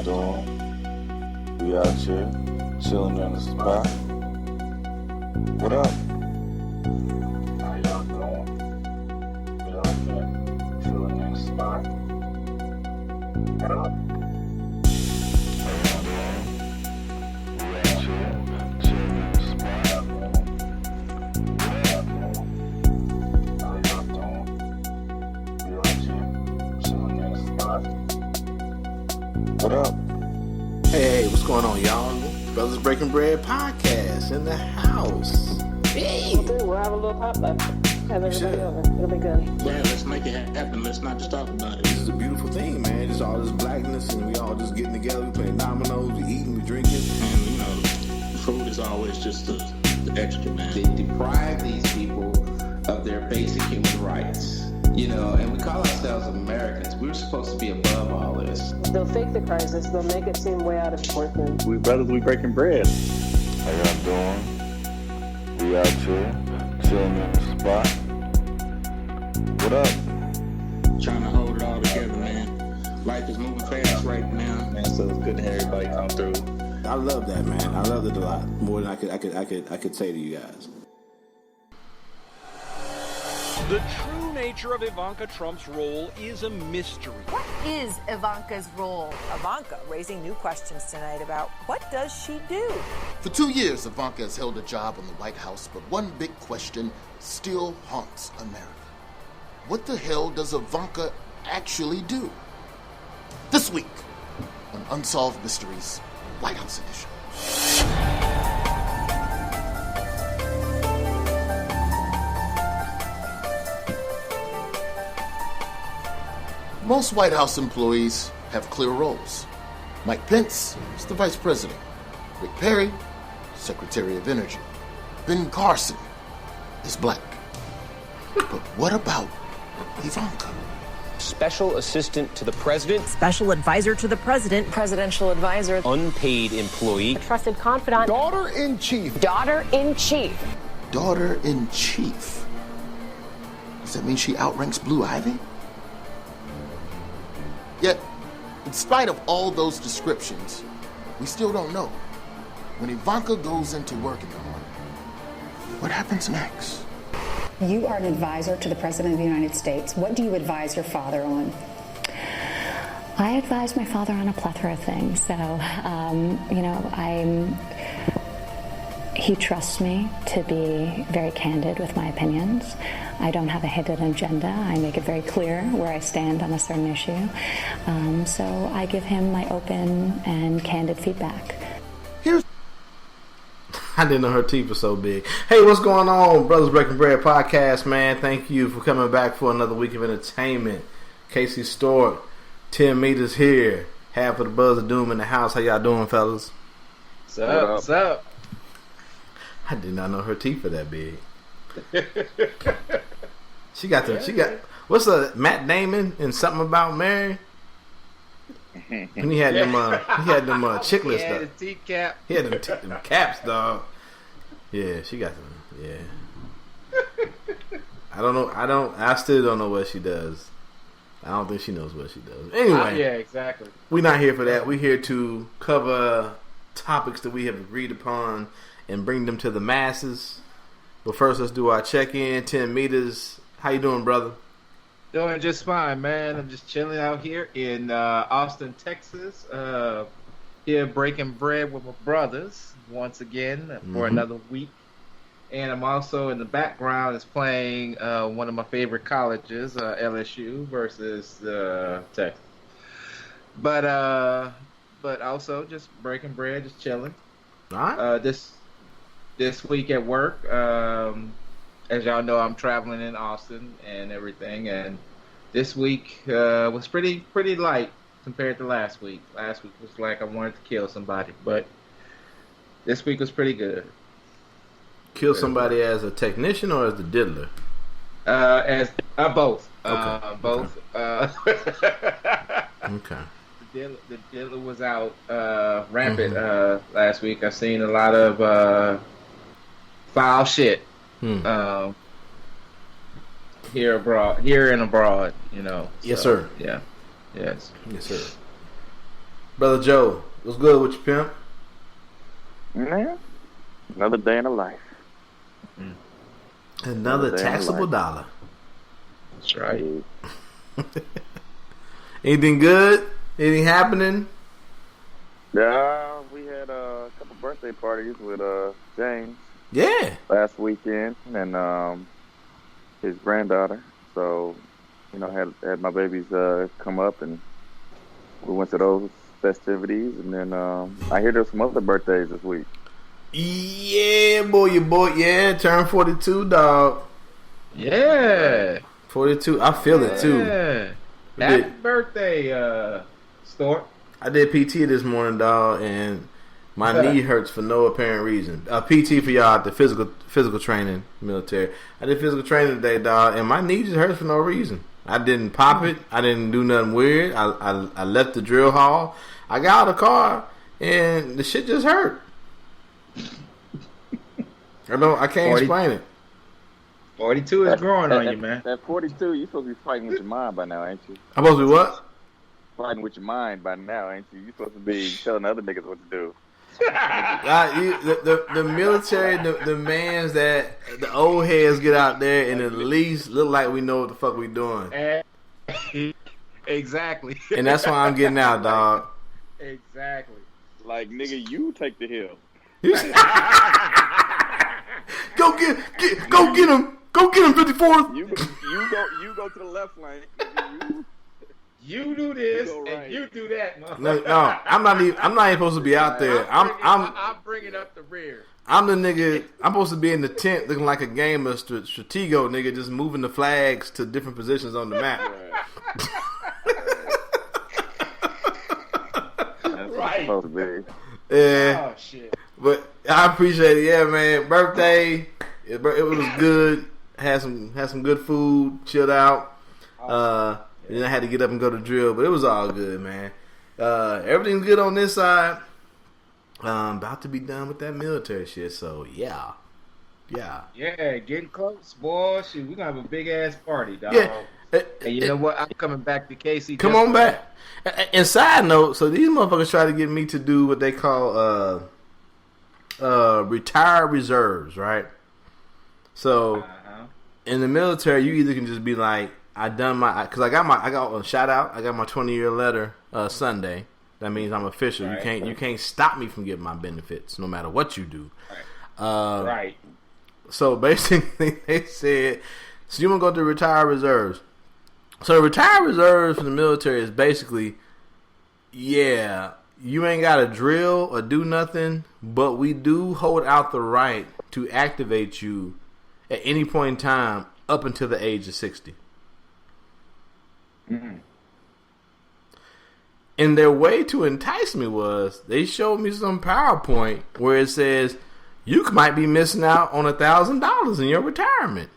doing? We out here, chilling in the spot. What up? How y'all doing? We out here, chilling in the spot. What up? How y'all doing? We out here, chilling in the spot. What up? How y'all doing? We out here, chilling in the spot. What up? Hey, what's going on, y'all? Brothers Breaking Bread podcast in the house. Hey! We'll have a little potluck. Have everybody over. It'll be good. Yeah, let's make it happen. Let's not just talk about it. This is a beautiful thing, man. Just all this blackness, and we all just getting together. We playing dominoes, we eating, we drinking. And, you know, food is always just the extra, man. They deprive these people of their basic human rights. You know, and we call ourselves Americans. We're supposed to be above all this. They'll fake the crisis. They'll make it seem way out of proportion. We brothers, we breaking bread. How y'all doing? We out here, chilling in the spot. What up? Trying to hold it all together, man. Life is moving fast right now, man. So it's good to have everybody come through. I love that, man. I love it a lot. More than I could say to you guys. The true nature of Ivanka Trump's role is a mystery. What is Ivanka's role? Ivanka raising new questions tonight about what does she do? For 2 years, Ivanka has held a job in the White House, but one big question still haunts America. What the hell does Ivanka actually do? This week on Unsolved Mysteries, White House Edition. Most White House employees have clear roles. Mike Pence is the Vice President. Rick Perry, Secretary of Energy. Ben Carson is black. But what about Ivanka? Special Assistant to the President. Special Advisor to the President. Presidential Advisor. Unpaid employee. Trusted confidant. Daughter-in-Chief. Daughter-in-Chief. Daughter-in-Chief? Does that mean she outranks Blue Ivy? Yet, in spite of all those descriptions, we still don't know. When Ivanka goes into work in the morning, what happens next? You are an advisor to the President of the United States. What do you advise your father on? I advise my father on a plethora of things. So, he trusts me to be very candid with my opinions. I don't have a hidden agenda. I make it very clear where I stand on a certain issue. So I give him my open and candid feedback. I didn't know her teeth were so big. Hey, what's going on, Brothers Breaking Bread podcast, man? Thank you for coming back for another week of entertainment. Casey Stork, 10 meters here. Half of the Buzz of Doom in the house. How y'all doing, fellas? What's up? What's up? I did not know her teeth were that big. She got what's Matt Damon and Something About Mary? And he had them chicklets stuff. His teeth cap. He had them caps, dog. Yeah, she got them. Yeah. I still don't know what she does. I don't think she knows what she does. Anyway. Yeah, exactly. We're not here for that. We're here to cover topics that we have agreed upon and bring them to the masses. But first, let's do our check-in. 10 meters. How you doing, brother? Doing just fine, man. I'm just chilling out here in Austin, Texas. Here breaking bread with my brothers once again for another week. And I'm also in the background is playing one of my favorite colleges, LSU versus Texas. But also just breaking bread, just chilling. All right. This week at work, as y'all know, I'm traveling in Austin and everything, and this week was pretty light compared to last week. Last week was like I wanted to kill somebody, but this week was pretty good. Kill somebody as a technician or as the diddler? As both. Okay. Both. Okay. The diddler was out rampant last week. I've seen a lot of foul shit here and abroad, you know. Yes, so, sir. Yeah. Yes. Yes, sir. Brother Joe, what's good with you, pimp? Man, another day in the life. Another taxable dollar. That's right. Anything good? Anything happening? Yeah, we had a couple birthday parties with James. Yeah. Last weekend, and his granddaughter. So, had my babies come up, and we went to those festivities, and then I hear there's some other birthdays this week. Yeah, your boy, turned 42, dog. Yeah. 42, I feel it too. Happy birthday, Stork. I did PT this morning, dog, and my knee hurts for no apparent reason. PT for y'all, the physical training military. I did physical training today, dog, and my knee just hurts for no reason. I didn't pop it. I didn't do nothing weird. I left the drill hall. I got out of the car, and the shit just hurt. I can't explain it. 42 is growing on you, man. At 42, you're supposed to be fighting with your mind by now, ain't you? I'm supposed to be what? Fighting with your mind by now, ain't you? You're supposed to be telling other niggas what to do. The military, the mans that the old heads get out there and at least look like we know what the fuck we doing. Exactly. And that's why I'm getting out, dog. Exactly. Like, nigga, you take the hill. Go get him. Go get him, 54th. You go to the left lane. You do this right. and you do that. No, I'm not even supposed to be out there. I'm bringing up the rear. I'm the nigga. I'm supposed to be in the tent looking like a game of Stratego, nigga, just moving the flags to different positions on the map. Right. Supposed to be. Yeah. Oh shit. But I appreciate it. Yeah, man. Birthday. It was good. Had some good food. Chilled out. And then I had to get up and go to drill, but it was all good, man. Everything's good on this side. About to be done with that military shit, so yeah. Yeah, getting close, boy. Shit, we gonna have a big ass party, dog. Yeah. And you know what? I'm coming back to KC. Come on back. And side note, so these motherfuckers try to get me to do what they call retired reserves, right? So in the military, you either can just be like, I got a shout out. I got my 20-year letter Sunday. That means I'm official. Right. You can't stop me from getting my benefits, no matter what you do. Right. So basically, they said, so you want to go to retired reserves. So retired reserves from the military is basically, yeah, you ain't got to drill or do nothing, but we do hold out the right to activate you at any point in time up until the age of 60. Mm-hmm. And their way to entice me was they showed me some PowerPoint where it says you might be missing out on $1,000 in your retirement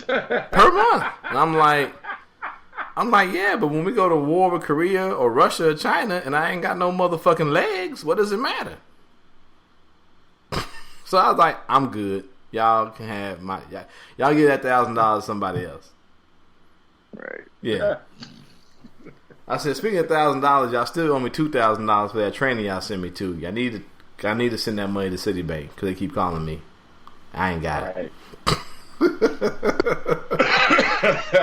per month. And I'm like, yeah, but when we go to war with Korea or Russia or China and I ain't got no motherfucking legs, what does it matter? So I was like, I'm good. Y'all can have y'all give that $1,000 to somebody else. Right. Yeah. I said, speaking of $1,000, y'all still owe me $2,000 for that training y'all sent me to. I need to send that money to Citibank because they keep calling me. I ain't got it.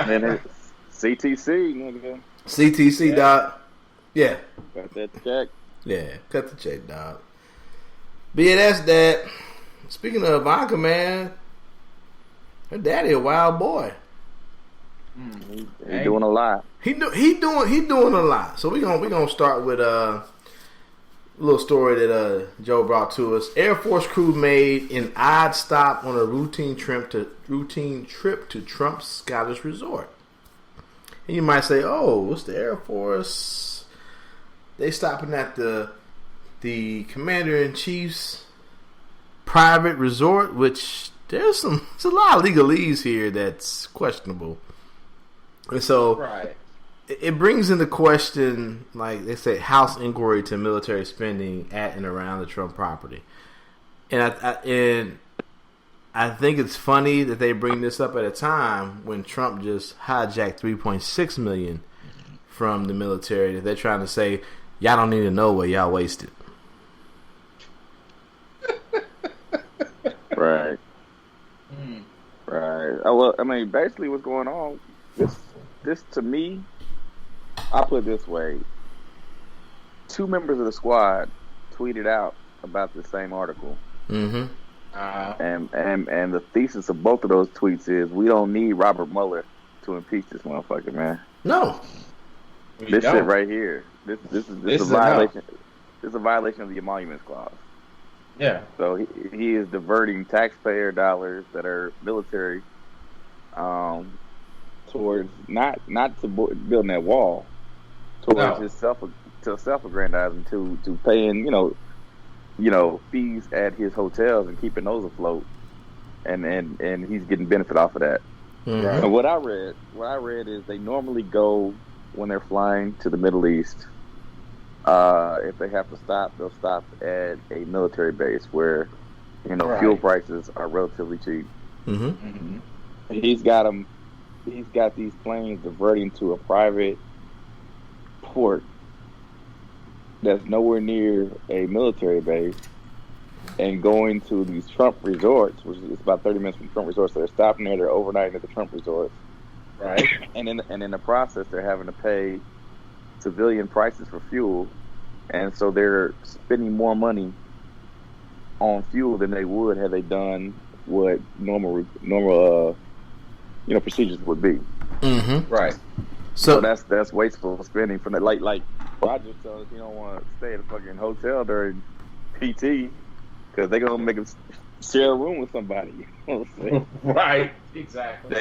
Then it's CTC, nigga. CTC, dog. Yeah. Got that check. Yeah, cut the check, dog. But yeah, that's that. Speaking of Ivanka, man, her daddy a wild boy. He doing a lot. He doing a lot. So we gonna start with a little story that Joe brought to us. Air Force crew made an odd stop on a routine trip to Trump's Scottish resort. And you might say, "Oh, what's the Air Force? They stopping at the Commander-in-Chief's private resort," which there's a lot of legalese here that's questionable. And so it brings into question, like they say, House inquiry to military spending at and around the Trump property. And I think it's funny that they bring this up at a time when Trump just hijacked $3.6 million from the military. That they're trying to say, y'all don't need to know where y'all wasted. Right. Right. Well, I mean, basically what's going on, this to me, I'll put it this way. 2 members of the squad tweeted out about the same article. Mm-hmm. And the thesis of both of those tweets is we don't need Robert Mueller to impeach this motherfucker, man. No. This shit right here. This is a violation. This is a violation of the Emoluments clause. Yeah. So he is diverting taxpayer dollars that are military towards not to building that wall, towards his self-aggrandizing to paying fees at his hotels and keeping those afloat, and he's getting benefit off of that. Mm-hmm. And what I read is they normally go when they're flying to the Middle East. If they have to stop, they'll stop at a military base where fuel prices are relatively cheap. Mm-hmm. Mm-hmm. He's got these planes diverting to a private port that's nowhere near a military base, and going to these Trump resorts, which is about 30 minutes from Trump resorts. So they're stopping there, they're overnighting at the Trump resorts, right? And in the process, they're having to pay civilian prices for fuel, and so they're spending more money on fuel than they would had they done what normal procedures would be. Mm-hmm. Right. So that's wasteful spending from that. Like Roger tells us, you don't want to stay at a fucking hotel during PT because they're gonna make him share a room with somebody. You know what I'm saying? Right. Exactly.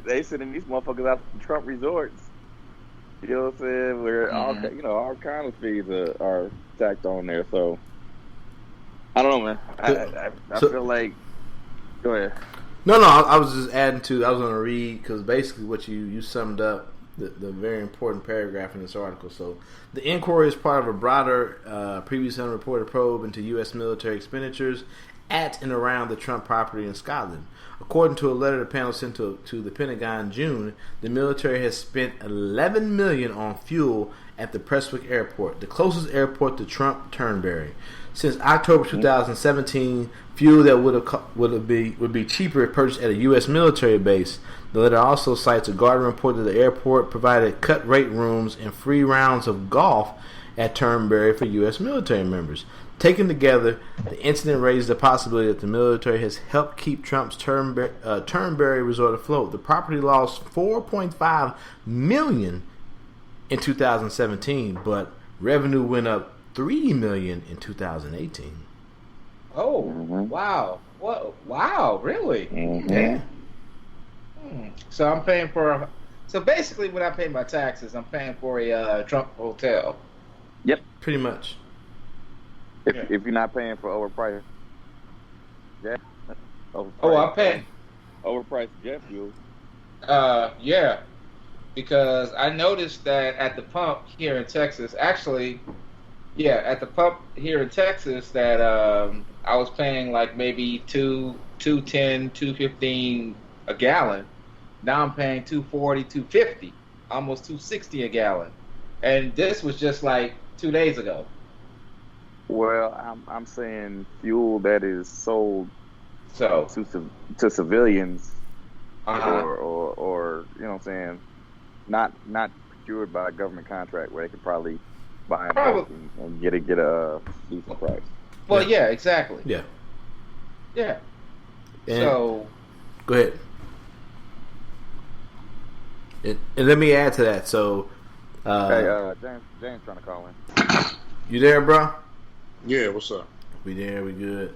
They sending these motherfuckers out to Trump resorts. You know what I'm saying? Where all kind of fees are tacked on there. So I don't know, man. I feel like. Go ahead. No. I was just adding to. I was going to read because basically what you summed up the very important paragraph in this article. So the inquiry is part of a broader, previously unreported probe into U.S. military expenditures at and around the Trump property in Scotland. According to a letter the panel sent to the Pentagon in June, the military has spent $11 million on fuel at the Prestwick Airport, the closest airport to Trump Turnberry. Since October 2017, fuel that would be cheaper if purchased at a U.S. military base. The letter also cites a Guardian report that the airport provided cut rate rooms and free rounds of golf at Turnberry for U.S. military members. Taken together, the incident raised the possibility that the military has helped keep Trump's Turnberry resort afloat. The property lost $4.5 million in 2017, but revenue went up $3 million in 2018. Oh, wow! What? Wow, really? Mm-hmm. Yeah. So I'm paying for. So basically, when I pay my taxes, I'm paying for a Trump hotel. Yep, pretty much. If you're not paying for overpriced, I'm paying overpriced jet fuel. Yeah, because I noticed that at the pump here in Texas, at the pump here in Texas, that I was paying like maybe $2.10, $2.15 a gallon. Now I'm paying $2.40, $2.50, almost $2.60 a gallon, and this was just like 2 days ago. Well, I'm saying fuel that is sold to civilians, or you know what I'm saying, not procured by a government contract where they could probably buy and get a decent price. Well, yeah, exactly. Yeah. Yeah. And so, go ahead. And let me add to that. So, James trying to call in. You there, bro? Yeah, what's up? We there, we good.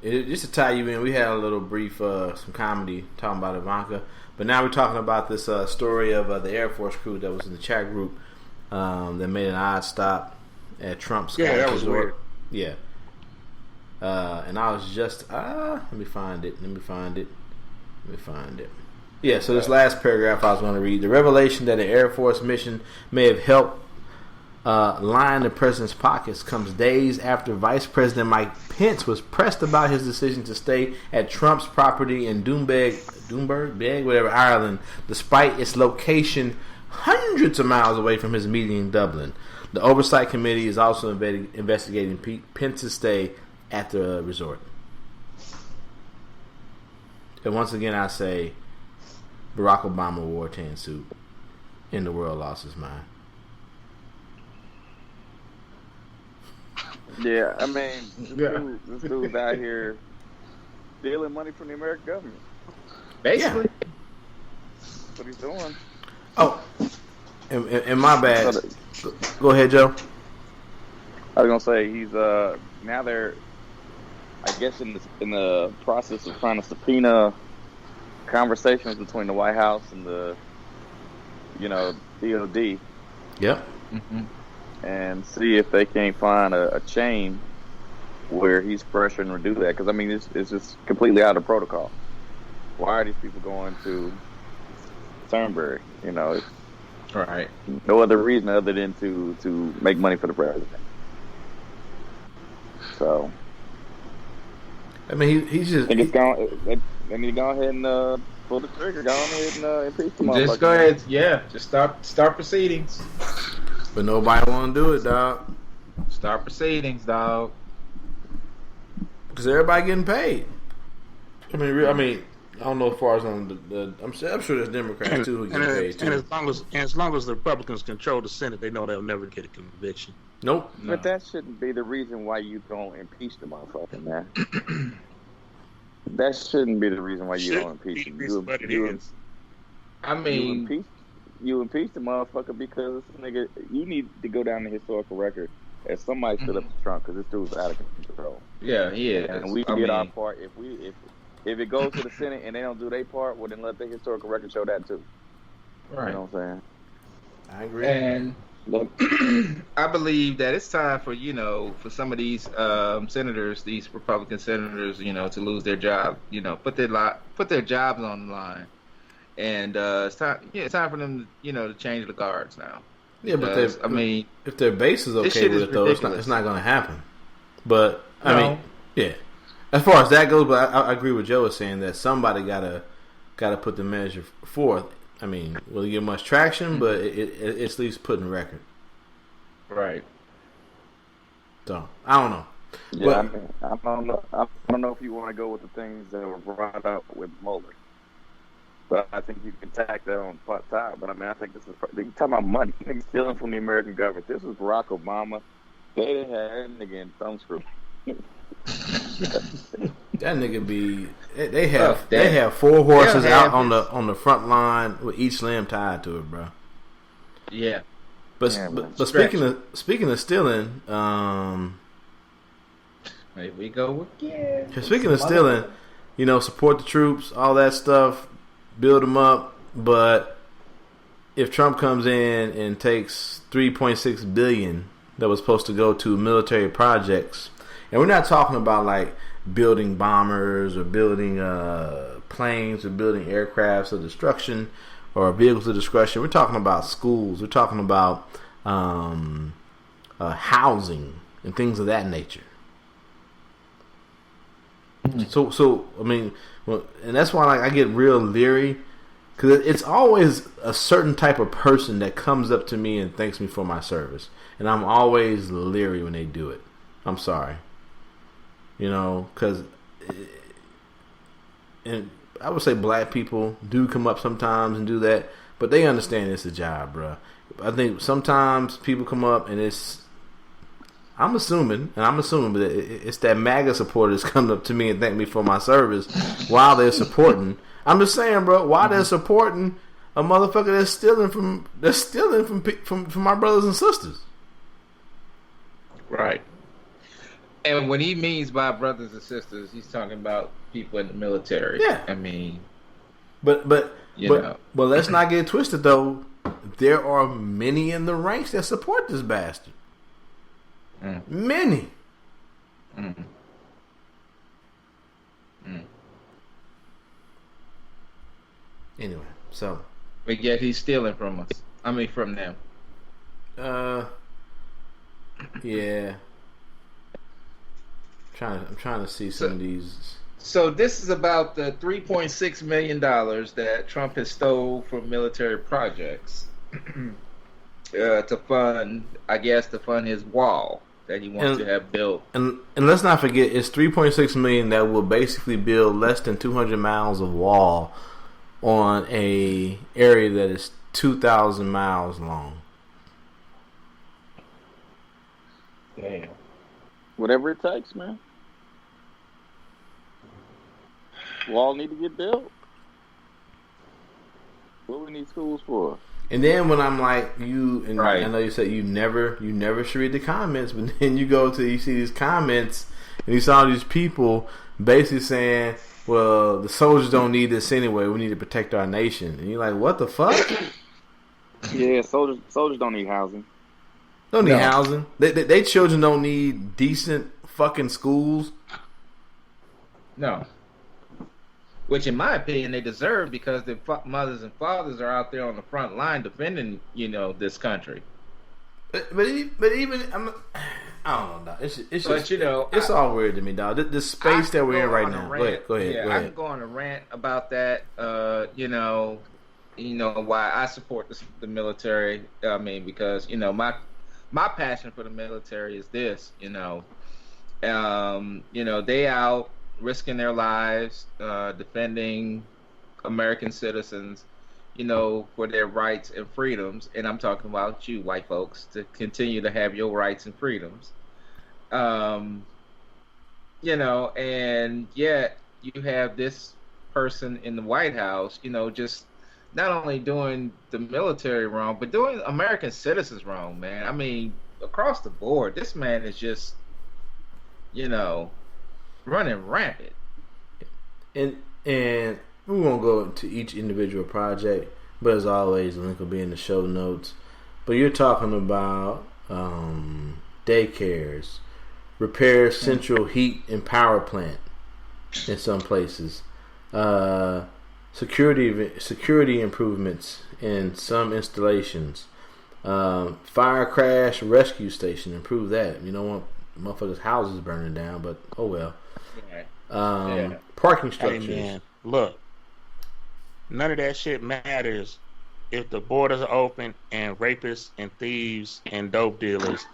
Just to tie you in, we had a little brief, some comedy talking about Ivanka, but now we're talking about this story of the Air Force crew that was in the chat group that made an odd stop at Trump's that was resort. weird. Yeah. And I was just let me find it. Yeah, so this last paragraph I was going to read. The revelation that an Air Force mission may have helped line the president's pockets comes days after Vice President Mike Pence was pressed about his decision to stay at Trump's property in Doonbeg, Ireland, despite its location hundreds of miles away from his meeting in Dublin. The Oversight Committee is also investigating Pence's stay at the resort. And once again, I say Barack Obama wore a tan suit, and the world lost his mind. Yeah, I mean, this dude's out here stealing money from the American government. Basically. Yeah. That's what he's doing. Oh, and my bad. Go ahead, Joe. I was gonna say he's now they're, I guess, in the process of trying to subpoena conversations between the White House and the, DOD. Yep. Mm-hmm. And see if they can't find a chain where he's pressuring to do that. Because, I mean, it's just completely out of protocol. Why are these people going to Turnberry? Right. No other reason other than to make money for the president. So, I mean, he's just. They need to go ahead and pull the trigger. Go ahead and impeach him. Just go ahead. Yeah. Just start proceedings. But nobody want to do it, dog. Start proceedings, dog. Because everybody getting paid. I mean, I don't know as far as on the I'm sure there's Democrats too who get paid too. And as long as the Republicans control the Senate, they know they'll never get a conviction. Nope. But that shouldn't be the reason why you don't impeach the motherfucker, man. That shouldn't be the reason why you don't impeach him. You impeach the motherfucker because this nigga, you need to go down the historical record as somebody stood up to Trump because this dude's out of control. Yeah, and we did our part. If it goes to the Senate and they don't do their part, well then let the historical record show that too. Right. You know what I'm saying? I agree. And I believe that it's time for for some of these senators, these Republican senators, to lose their job. Put their jobs on the line. And it's time for them to change the guards now. Yeah, because, but if their base is okay with it, though, it's not going to happen. But I mean, yeah, as far as that goes, but I agree with Joe is saying that somebody gotta put the measure forth. I mean, will it get much traction? But it's at least putting record. Right. So I don't know. Yeah, I don't know if you want to go with the things that were brought up with Mueller. But I think you can tack that on part time. But I mean, I think this is talking about money. Niggas stealing from the American government. This was Barack Obama. They didn't have that nigga in thumbscrew. That nigga be. They have 4 horses out on the front line with each limb tied to it, bro. Yeah. But speaking of stealing, here we go again. Speaking of stealing, support the troops, all that stuff. Build them up, but if Trump comes in and takes $3.6 billion that was supposed to go to military projects, and we're not talking about like building bombers or building planes or building aircrafts of destruction or vehicles of destruction. We're talking about schools. We're talking about housing and things of that nature. So I mean. Well, and that's why I get real leery, because it's always a certain type of person that comes up to me and thanks me for my service, and I'm always leery when they do it. I'm sorry, because and I would say black people do come up sometimes and do that, but they understand it's a job, bro. I think sometimes people come up and I'm assuming, but it's that MAGA supporters coming up to me and thank me for my service while they're supporting. I'm just saying, bro, while they're supporting a motherfucker that's stealing from my brothers and sisters. Right. And when he means by brothers and sisters, he's talking about people in the military. Yeah. I mean, but let's not get it twisted though. There are many in the ranks that support this bastard. Many. Anyway, so. But yet he's stealing from us. I mean, from them. Yeah. I'm trying to see some of these. So this is about the $3.6 million that Trump has stole from military projects. to fund his wall that he wants to have built. And let's not forget, it's $3.6 million that will basically build less than 200 miles of wall on a area that is 2,000 miles long. Damn. Whatever it takes, man. Wall need to get built. What we need schools for? And then when I'm like you, and right. I know you said you never should read the comments, but then you see these comments and you saw these people basically saying, "Well, the soldiers don't need this anyway. We need to protect our nation." And you're like, "What the fuck?" Yeah, soldiers don't need housing. Don't need housing. They children don't need decent fucking schools. No. Which, in my opinion, they deserve because their mothers and fathers are out there on the front line defending, this country. But even I don't know. It's just, it's all weird to me, dog. The space that we're in right now. Go ahead. Yeah, I can go on a rant about that. Why I support the military. I mean, because my passion for the military is this. They out risking their lives, defending American citizens, for their rights and freedoms. And I'm talking about you, white folks, to continue to have your rights and freedoms. And yet you have this person in the White House, just not only doing the military wrong, but doing American citizens wrong, man. I mean, across the board, this man is just, running rampant. And we won't go into each individual project, but as always, the link will be in the show notes. But you're talking about daycares, repair central heat and power plant in some places, security improvements in some installations, fire crash rescue station, improve that. You don't want motherfuckers' houses burning down, but oh well. Parking structures. Hey man, look, none of that shit matters if the borders are open and rapists and thieves and dope dealers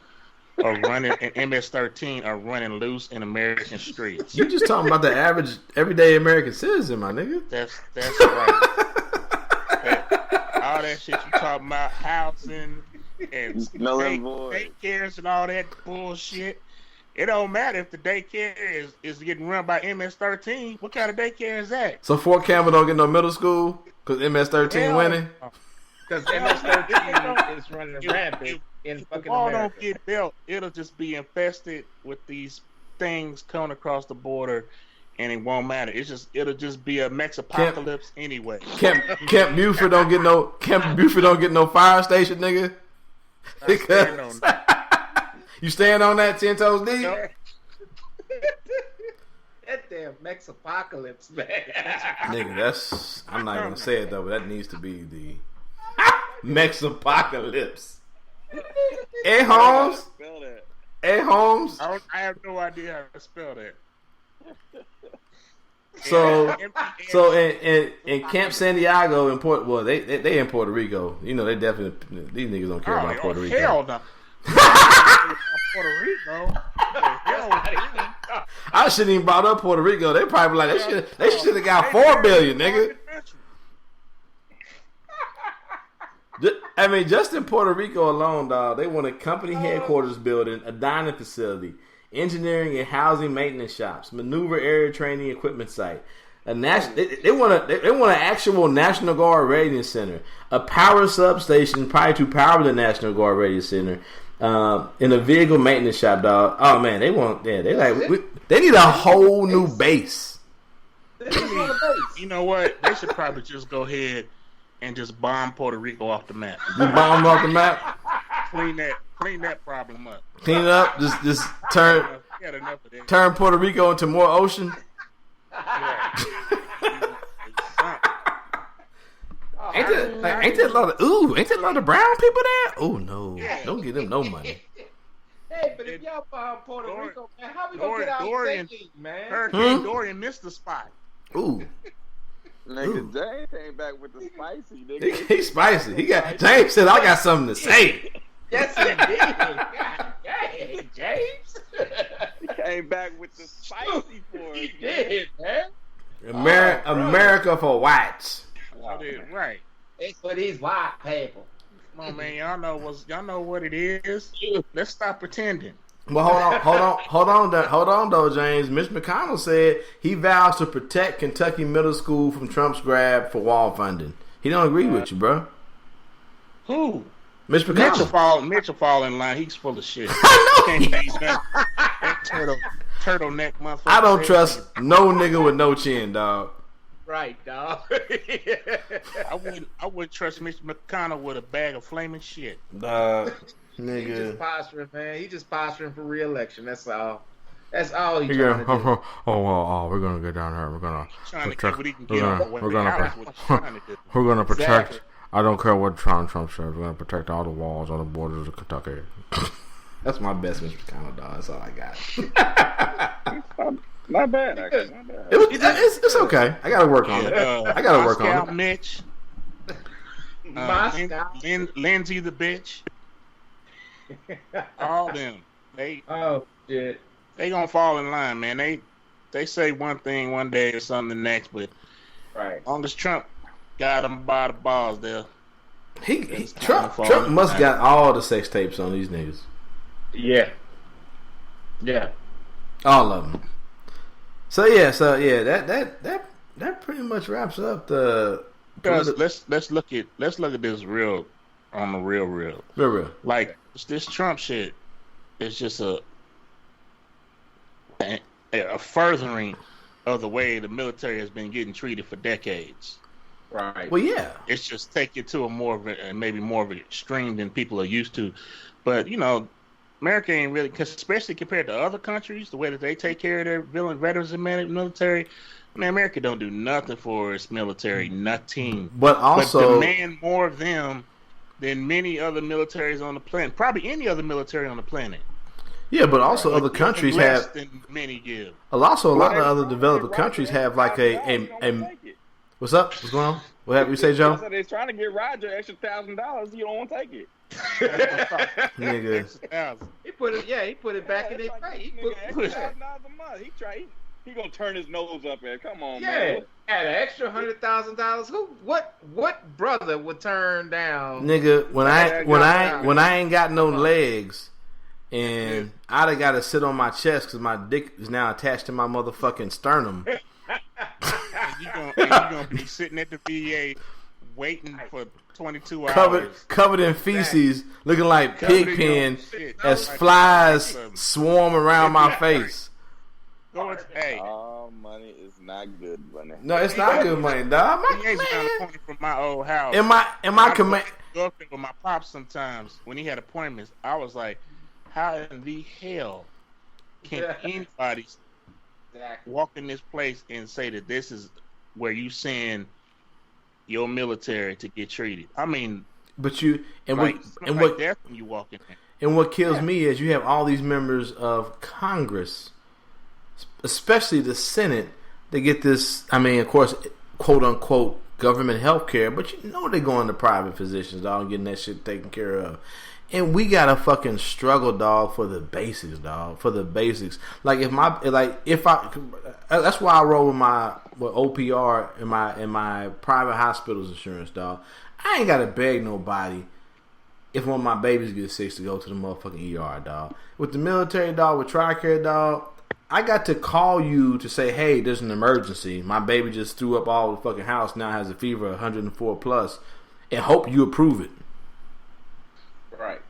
are running and MS-13 are running loose in American streets. You just talking about the average, everyday American citizen, my nigga. That's right. All that shit you talking about, housing and daycares and all that bullshit. It don't matter if the daycare is getting run by MS-13. What kind of daycare is that? So Fort Campbell don't get no middle school because MS-13 winning? Because MS-13 is running rampant in fucking America. Don't get built, it'll just be infested with these things coming across the border, and it won't matter. It'll just be a Mexapocalypse anyway. Camp Buford don't get no fire station, nigga. Because you stand on that 10 toes deep? Nope. That damn Mexapocalypse, man. Nigga, I'm not gonna say it though, but that needs to be the Mexapocalypse. Hey Holmes. Hey Holmes. I have no idea how to spell that. So in Camp Santiago in they in Puerto Rico. They definitely, these niggas don't care about Puerto Rico. Hell no. Puerto Rico. I shouldn't even brought up Puerto Rico. They probably like they should have got $4 billion, nigga. I mean, just in Puerto Rico alone, dog, they want a company headquarters building, a dining facility, engineering and housing maintenance shops, maneuver area training equipment site. They want an actual National Guard Radiant Center, a power substation probably to power the National Guard Radiant Center, in a vehicle maintenance shop, dog. Oh man, they need a whole new base. You know what? They should probably just go ahead and just bomb Puerto Rico off the map. Just bomb off the map. Clean that problem up. Clean it up. Just turn Puerto Rico into more ocean. Ain't there a lot of brown people there? Oh no, don't give them no money. Hey, but if y'all bomb Puerto Rico, man, how we gonna get out safety, man? Hurricane Dorian missed the spot. Ooh. Nigga, James came back with the spicy. Nigga. He's spicy. James said, "I got something to say." Yes, he did. God dang, James. He came back with the spicy for us. He did, man. America for whites. Right. It's for these white people. Come on, man. Y'all know what it is. Let's stop pretending. Well, hold on, though, James. Mitch McConnell said he vows to protect Kentucky middle school from Trump's grab for wall funding. He don't agree with you, bro. Who? Mitch McConnell. Mitch will fall in line. He's full of shit. I know. That turtleneck motherfucker. I don't trust no nigga with no chin, dog. Right, dog. I wouldn't trust Mitch McConnell with a bag of flaming shit. Nigga. He just posturing, man. He just posturing for re-election. That's all. That's all he's trying to do. We're gonna get down here. We're gonna protect. We're gonna protect. Exactly. I don't care what Trump says. We're gonna protect all the walls on the borders of Kentucky. That's my best Mr. McConnell, dog. That's all I got. Not bad, actually. Not bad. It's okay. I gotta work on it. I gotta work on it. Mitch. Lindsay the bitch. All them. Oh shit. They gonna fall in line, man. They say one thing one day or something the next, but right. As long as Trump got them by the balls there. Trump must got all the sex tapes on these niggas. Yeah. All of them. So yeah, that pretty much wraps up the. Let's look at this real. Like this Trump shit is just a furthering of the way the military has been getting treated for decades. Right. Well, yeah. It's just take it to maybe more of an extreme than people are used to. But America ain't really, especially compared to other countries, the way that they take care of their veterans and military. Man, America don't do nothing for its military, nothing. But also demand more of them than many other militaries on the planet, probably any other military on the planet. Yeah, but also other countries less have. Than many give. Also, a lot of other developed countries have like a. What's up? What's going on? What happened? You say, Joe? So they're trying to get Roger extra $1,000. You don't want to take it. Nigga. He put it back in their face. He put $1,000 a month. He gonna turn his nose up at. Come on, man. Yeah, at an extra $100,000. What brother would turn down? Nigga, when I ain't got no legs, and I'd have got to sit on my chest because my dick is now attached to my motherfucking sternum. And you gonna be sitting at the VA waiting for 22 hours. Covered in feces, looking like pig pen as flies swarm around my face. All money is not good money. No, it's not good money, dog. VA's around the corner from my old house. In my command. Go up there with my pops sometimes when he had appointments. I was like, how in the hell can anybody walk in this place and say that this is where you send your military to get treated? I mean, but you what death when you walk in there. And what kills me is you have all these members of Congress, especially the Senate, they get this. I mean, of course, quote unquote government health care, but they're going to private physicians, dog, getting that shit taken care of. And we gotta fucking struggle, dog, for the basics, dog. For the basics. That's why I roll with OPR in my private hospital's insurance, dog. I ain't gotta beg nobody if one of my babies gets sick to go to the motherfucking ER, dog. With the military, dog, with TRICARE, dog, I got to call you to say, hey, there's an emergency. My baby just threw up all the fucking house, now has a fever 104 plus, and hope you approve it. Right.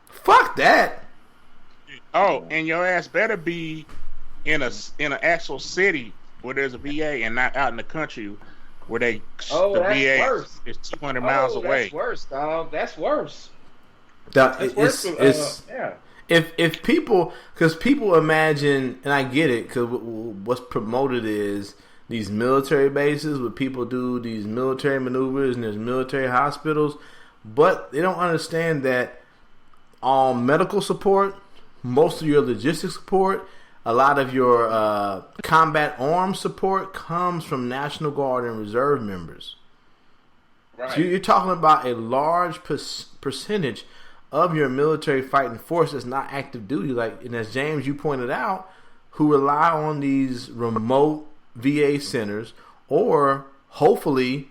Fuck that. Oh, and your ass better be in an actual city where there's a VA and not out in the country where the VA is 200 miles away. That's worse, dog. That's worse. If people, because people imagine, and I get it, because what's promoted is these military bases where people do these military maneuvers and there's military hospitals, but they don't understand that all medical support, most of your logistics support, a lot of your combat arms support comes from National Guard and Reserve members. Right. So you're talking about a large percentage of your military fighting force that's not active duty, and as James, you pointed out, who rely on these remote VA centers, or hopefully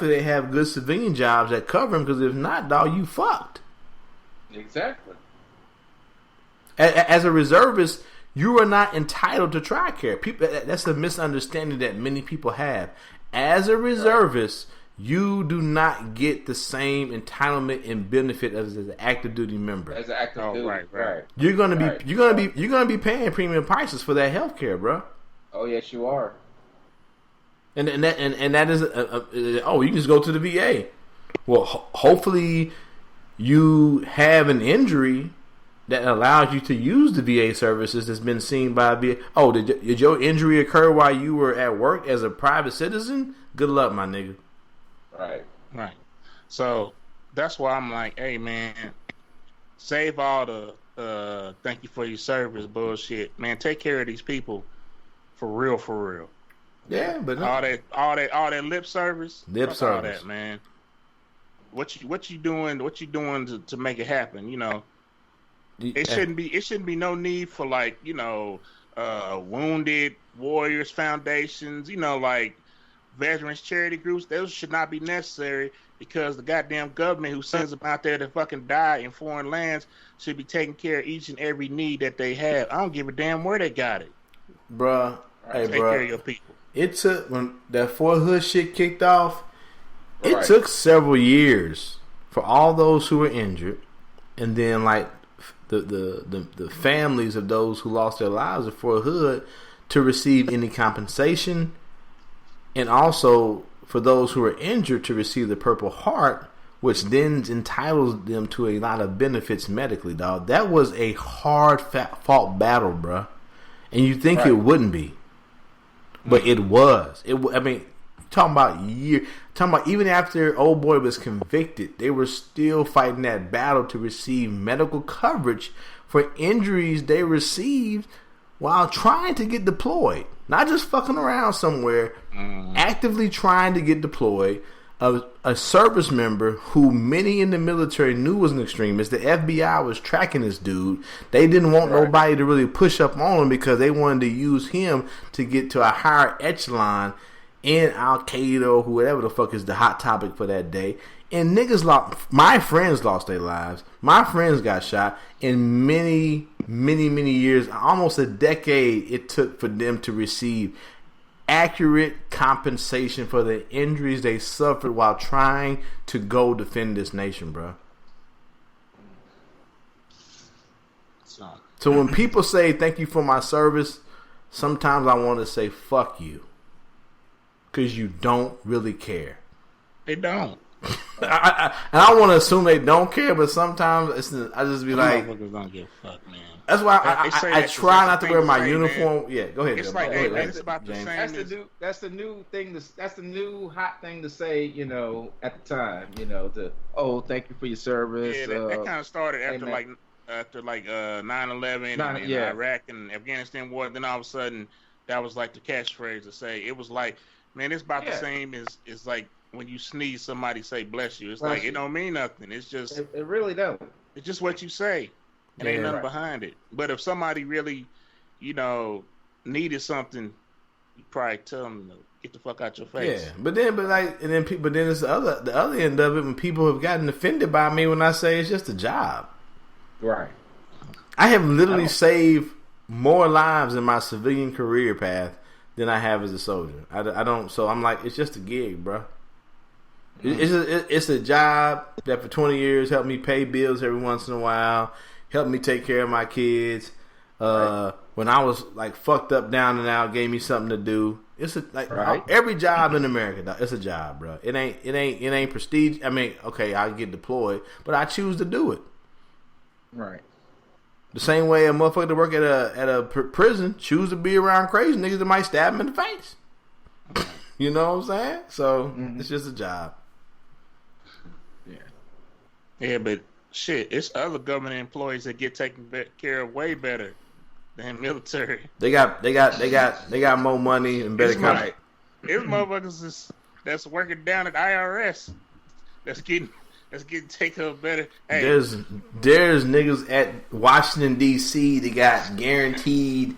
they have good civilian jobs that cover them, because if not, dog, you fucked. Exactly. As a reservist, you are not entitled to TRICARE. That's a misunderstanding that many people have. As a reservist, you do not get the same entitlement and benefit as an active duty member. As an active duty, right. You're gonna be paying premium prices for that health care, bro. Oh yes, you are. And that is you can just go to the VA. Well, hopefully you have an injury that allows you to use the VA services that's been seen by VA. Oh, did your injury occur while you were at work as a private citizen? Good luck, my nigga. Right. So that's why I'm like, hey man, save all the thank you for your service bullshit, man. Take care of these people for real. Yeah, but all that lip service. All that, man. What you doing to make it happen? You know, it shouldn't be no need for wounded warriors foundations. You know, like veterans charity groups. Those should not be necessary, because the goddamn government who sends them out there to fucking die in foreign lands should be taking care of each and every need that they have. I don't give a damn where they got it, bruh. Hey, take care of your people. It took, when that Fort Hood shit kicked off, it took several years for all those who were injured, and then the families of those who lost their lives at Fort Hood to receive any compensation, and also for those who were injured to receive the Purple Heart, which then entitles them to a lot of benefits medically, dog. That was a hard fought battle, bruh. And you think it wouldn't be. But it was. Talking about even after old boy was convicted, they were still fighting that battle to receive medical coverage for injuries they received while trying to get deployed. Not just fucking around somewhere, actively trying to get deployed. A service member who many in the military knew was an extremist. The FBI was tracking this dude. They didn't want nobody to really push up on him, because they wanted to use him to get to a higher echelon in Al-Qaeda or whatever the fuck is the hot topic for that day. And my friends lost their lives. My friends got shot. In many years, almost a decade, it took for them to receive accurate compensation for the injuries they suffered while trying to go defend this nation, bro. So when people say thank you for my service, sometimes I want to say fuck you, because you don't really care. They don't. I want to assume they don't care, but sometimes I just be like, motherfuckers don't give a fuck, man. That's why I try not to wear my uniform. Man. Yeah, go ahead. It's like it's about the same. That's the new thing. That's the new hot thing to say. You know, at the time. You know, thank you for your service. Yeah, that kind of started after 9/11 and Iraq and Afghanistan war. Then all of a sudden, that was like the catchphrase to say. It was like, man, it's about the same as like when you sneeze, somebody say bless you. It's like it don't mean nothing. It's just it really don't. It's just what you say. It ain't nothing behind it. But if somebody really, needed something, you probably tell them to get the fuck out your face. Yeah, but then it's the other end of it, when people have gotten offended by me when I say it's just a job. Right. I have literally saved more lives in my civilian career path than I have as a soldier. I don't. So I'm like, it's just a gig, bro. It's a job that for 20 years helped me pay bills every once in a while. Helped me take care of my kids. When I was like fucked up, down and out, gave me something to do. It's every job in America. It's a job, bro. It ain't prestige. I mean, okay, I get deployed, but I choose to do it. Right. The same way a motherfucker to work at a prison choose to be around crazy niggas that might stab him in the face. You know what I'm saying? So it's just a job. Yeah, but shit, it's other government employees that get taken care of way better than military. They got more money and better content. It's motherfuckers that's working down at IRS that's getting taken up better. Hey. There's niggas at Washington D.C. that got guaranteed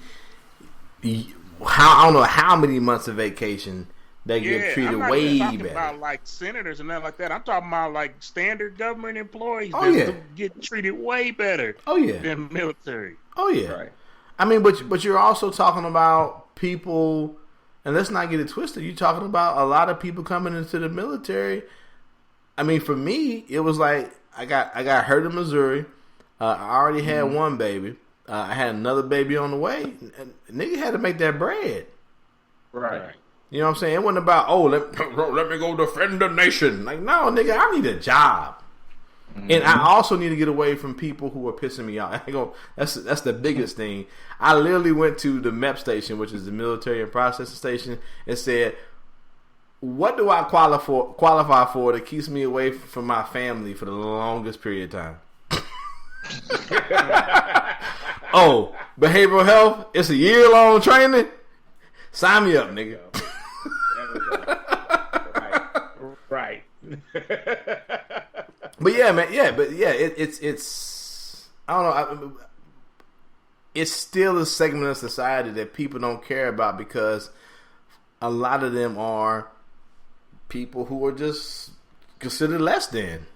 I don't know how many months of vacation. They get treated way better. I'm not talking about like senators and nothing like that. I'm talking about like standard government employees that get treated way better. Than military. Oh yeah. Right. I mean, but you're also talking about people, and let's not get it twisted. You're talking about a lot of people coming into the military. I mean, for me, it was like I got hurt in Missouri. I already had one baby. I had another baby on the way. And nigga had to make that bread. Right. You know what I'm saying? It wasn't about, let me go defend the nation. Like, no, nigga, I need a job. Mm-hmm. And I also need to get away from people who are pissing me off. That's the biggest thing. I literally went to the MEP station, which is the military and processing station, and said, what do I qualify for that keeps me away from my family for the longest period of time? Behavioral health? It's a year-long training? Sign me up, nigga. Right. But yeah, man. Yeah, but yeah, it's. I don't know. It's still a segment of society that people don't care about because a lot of them are people who are just considered less than.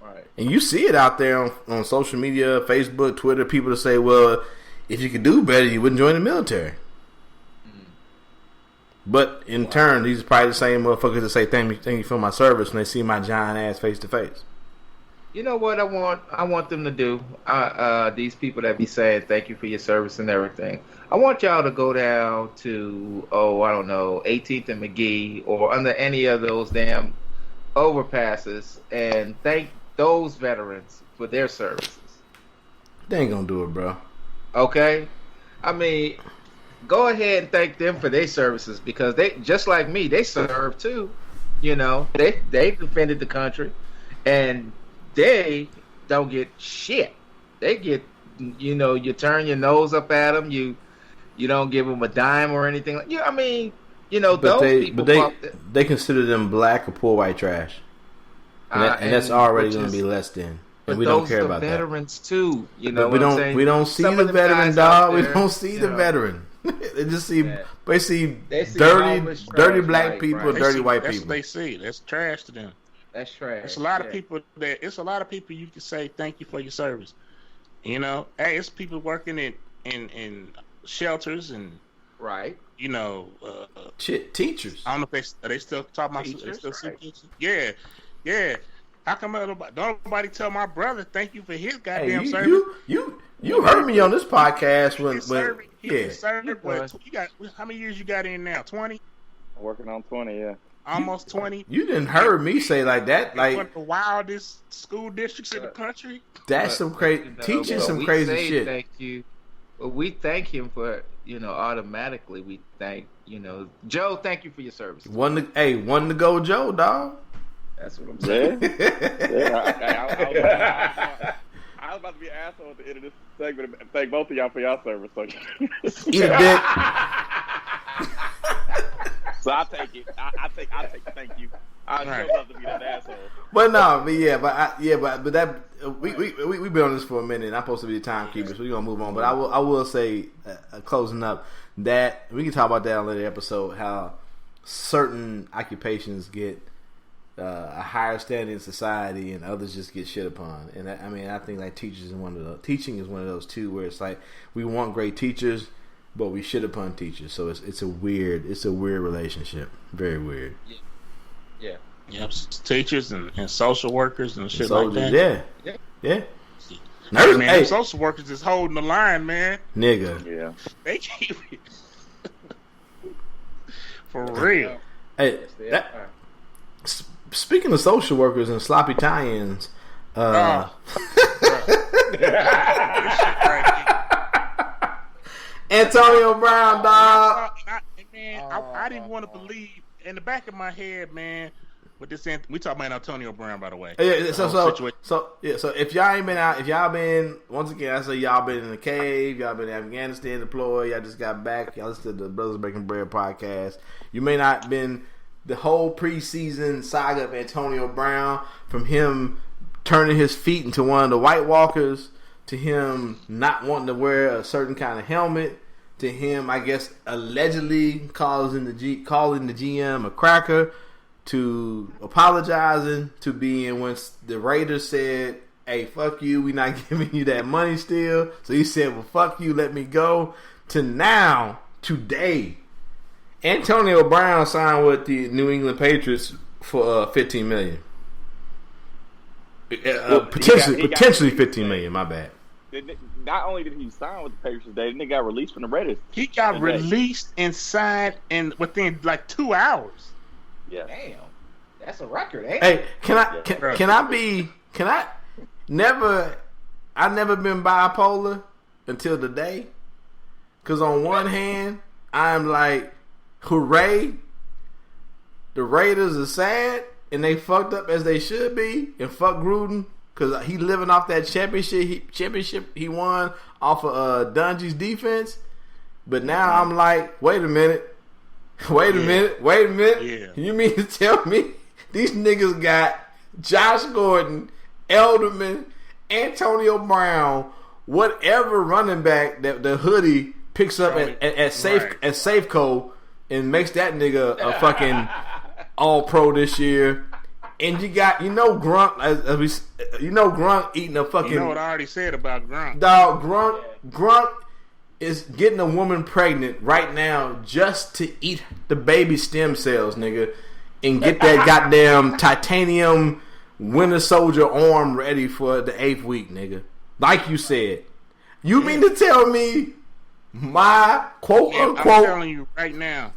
Right. And you see it out there on social media, Facebook, Twitter. People that say, "Well, if you could do better, you wouldn't join the military." But in turn, these are probably the same motherfuckers that say thank you for my service when they see my giant ass face to face. You know what I want them to do? These people that be saying thank you for your service and everything. I want y'all to go down to 18th and McGee or under any of those damn overpasses and thank those veterans for their services. They ain't gonna do it, bro. Okay? I mean, go ahead and thank them for their services because they, just like me, they served too. You know, they defended the country, and they don't get shit. They get, you turn your nose up at them. You don't give them a dime or anything. I mean, but those people. They consider them black or poor white trash, and that's already going to be less than. And we don't care about that. Veterans too. We don't see the veteran, dog. We don't see the veteran. They just see dirty black people and dirty white people. That's what they see. That's trash to them. That's trash. It's a lot of people you can say thank you for your service. Hey, it's people working in shelters and right. Teachers. I don't know if they still talking about teachers. Yeah. How come don't nobody tell my brother thank you for his goddamn service? You heard me on this podcast when you got how many years you got in now? 20? I'm working on 20, yeah. Almost 20. You didn't heard me say like that. Like one of the wildest school districts in the country. That's some crazy teaching some crazy shit. Thank you. Well, we thank him for automatically we thank Joe. Thank you for your service. One to go, Joe, dog. That's what I'm saying. I was about to be an asshole at the end of this segment and thank both of y'all for y'all service. So. Eat a dick. So I'll take it. I'll take the thank you. I'll love to be that asshole. But that we've been on this for a minute. And I'm supposed to be the timekeeper, so we're gonna move on. But I will say, closing up, that we can talk about that on a later episode. How certain occupations get a higher standing in society, and others just get shit upon. And I think like teaching is one of those too, where it's like we want great teachers, but we shit upon teachers. So it's a weird relationship, very weird. Yeah. Yep. Teachers and social workers and shit like that. Yeah. Nurse, man, social workers is holding the line, man. Nigga. Yeah. They keep it for real. Hey. Speaking of social workers and sloppy tie-ins, Antonio Brown, dog. I didn't want to believe in the back of my head, man. with this. We talking about Antonio Brown, by the way. Yeah, so if y'all ain't been out, if y'all been, once again, I say y'all been in the cave, y'all been in Afghanistan deployed, y'all just got back, y'all listened to the Brothers Breaking Bread podcast. You may not been the whole preseason saga of Antonio Brown, from him turning his feet into one of the White Walkers, to him not wanting to wear a certain kind of helmet, to him, I guess, allegedly calling the GM a cracker, to apologizing, to being when the Raiders said, hey, fuck you, we not giving you that money still. So he said, well, fuck you, let me go. To now, today, Antonio Brown signed with the New England Patriots for $15 million. Potentially $15 million, my bad. Not only did he sign with the Patriots today, then he got released from the Raiders. He got released and signed within like 2 hours. Yeah. Damn. That's a record, ain't Hey, it? I never been bipolar until today. Cause on one hand, I'm like, hooray, the Raiders are sad and they fucked up as they should be, and fuck Gruden, cause he living off that championship he won off of Dungy's defense. But now I'm like, wait a minute. Yeah. You mean to tell me these niggas got Josh Gordon, Elderman, Antonio Brown, whatever running back that the hoodie picks up at Safeco and makes that nigga a fucking all pro this year. And you got, Grunt, Grunt eating a fucking. You know what I already said about Grunt? Dog, Grunt is getting a woman pregnant right now just to eat the baby stem cells, nigga, and get that goddamn titanium Winter Soldier arm ready for the 8th week, nigga. Like you said. You mean to tell me my quote-unquote... I'm telling you right now.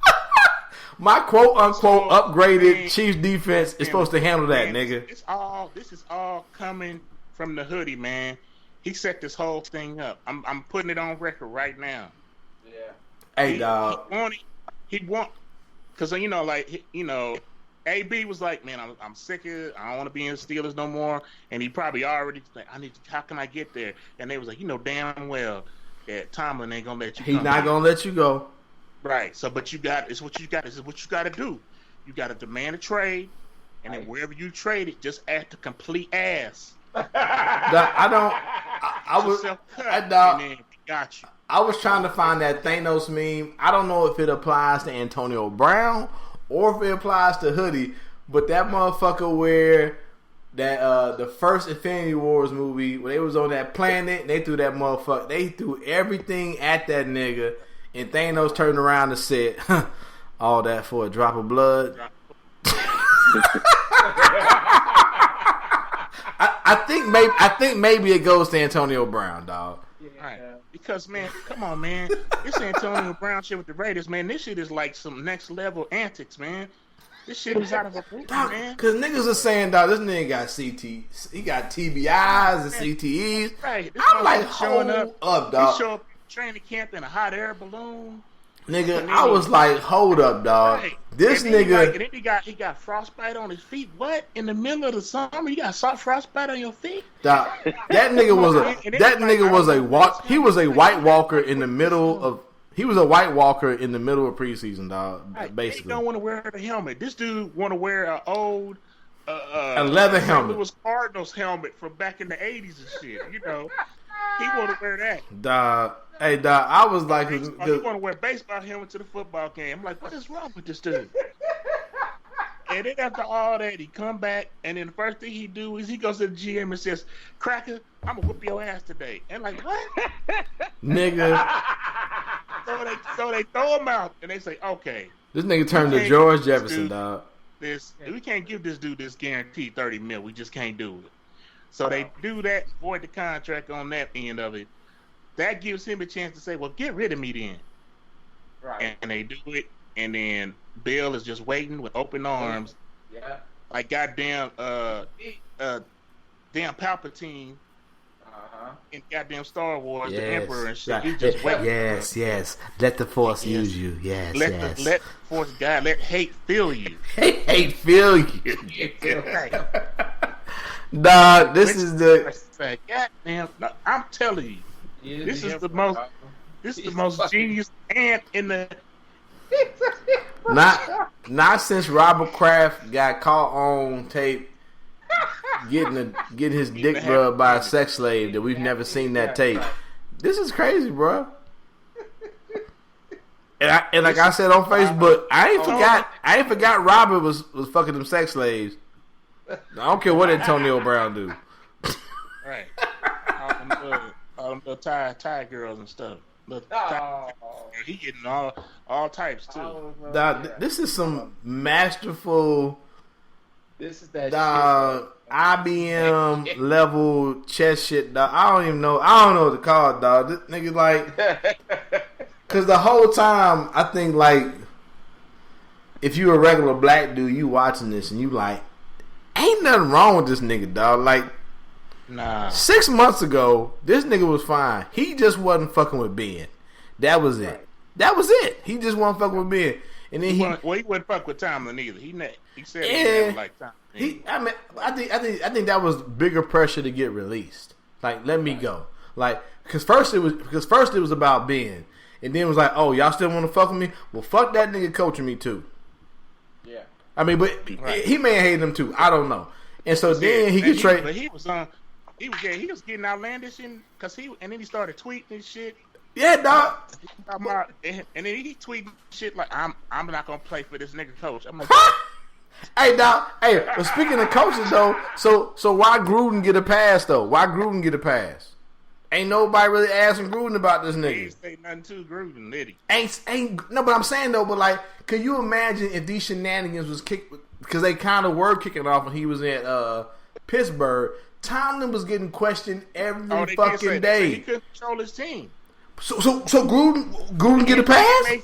My quote-unquote upgraded Chiefs defense is supposed to handle that, nigga. This is all coming from the hoodie, man. He set this whole thing up. I'm putting it on record right now. Yeah. Hey, dog. He want, because AB was like, man, I'm sick of it. I don't want to be in the Steelers no more. And he probably already like, how can I get there? And they was like, damn well that Tomlin ain't gonna let you. He's not gonna let you go. Right. So, but this is what you got to do. You got to demand a trade, and then wherever you trade it, just act a complete ass. I was trying to find that Thanos meme. I don't know if it applies to Antonio Brown or if it applies to Hoodie, but that motherfucker where that the first Infinity Wars movie where they was on that planet, they threw everything at that nigga, and Thanos turned around and said, all that for a drop of blood. I think maybe it goes to Antonio Brown, dog. Right. Because, man, come on, man. This Antonio Brown shit with the Raiders, man. This shit is like some next level antics, man. This shit is out of a book, man. Because niggas are saying, dog, this nigga got he got TBIs and CTEs. Right. I'm like, hold up, dog. He show up at training camp in a hot air balloon. Nigga, I was like, hold up, dog. Right. This nigga. And then he got frostbite on his feet. What? In the middle of the summer, you got frostbite on your feet? Dog, that nigga he was a White Walker in the middle of. He was a White Walker in the middle of preseason, dog. Right. Basically, He don't want to wear the helmet. This dude want to wear an old a leather helmet. It was Cardinals helmet from back in the 80s and shit. He want to wear that. Dog. Hey, dog, I was like... He want to wear baseball helmet to the football game. I'm like, what is wrong with this dude? And then after all that, he come back, and then the first thing he do is he goes to the GM and says, Cracker, I'm going to whoop your ass today. And like, what? Nigga. So they throw him out, and they say, okay. This nigga turned to George Jefferson, dog. We can't give this dude this guaranteed $30 million. We just can't do it. So they do that, void the contract on that end of it. That gives him a chance to say, well, get rid of me then. Right. And they do it, and then Bill is just waiting with open arms. Yeah. Like goddamn damn Palpatine in goddamn Star Wars, the Yes. Emperor and shit. Right. You just wait. Yes. Let the Force use you. Yes. Let the Force guide. Let hate fill you. Hate fill you. Dog, this is the. Goddamn, no, I'm telling you, this is the most. This is the most genius ant in the. Not since Robert Kraft got caught on tape getting his dick rubbed by a sex slave that we've never seen that tape. This is crazy, bro. And like I said on Facebook, I ain't forgot Robert was fucking them sex slaves. I don't care what Antonio Brown do. Right. All them little Thai girls and stuff. He getting all types too. This is some masterful. This is that IBM level chess shit, dog. I don't even know. I don't know what to call it, dog. This nigga like, cause the whole time I think like, if you a regular black dude, you watching this and you like, ain't nothing wrong with this nigga, dog. Like, nah. 6 months ago, this nigga was fine. He just wasn't fucking with Ben. That was it. That was it. He just wasn't fucking with Ben. And then he wouldn't fuck with Tomlin either. He said he never liked Tomlin. I think that was bigger pressure to get released. Like, let me go. Like, because first it was about Ben, and then it was like, oh, y'all still want to fuck with me? Well, fuck that nigga coaching me too. Yeah. I mean, but he may have hated him too. I don't know. And so then he could trade. But he was getting outlandish and then he started tweeting and shit. Yeah, dog. And then he tweeting shit like, I'm not gonna play for this nigga coach. I'm like, hey, dog. Hey, but speaking of coaches though, so why Gruden get a pass though? Why Gruden get a pass? Ain't nobody really asking Gruden about this nigga. He ain't say nothing to Gruden, did he? Ain't no, but I'm saying though, but like, can you imagine if these shenanigans was kicked, because they kind of were kicking off when he was at Pittsburgh. Tomlin was getting questioned every fucking day. He couldn't control his team. So Gruden get a pass?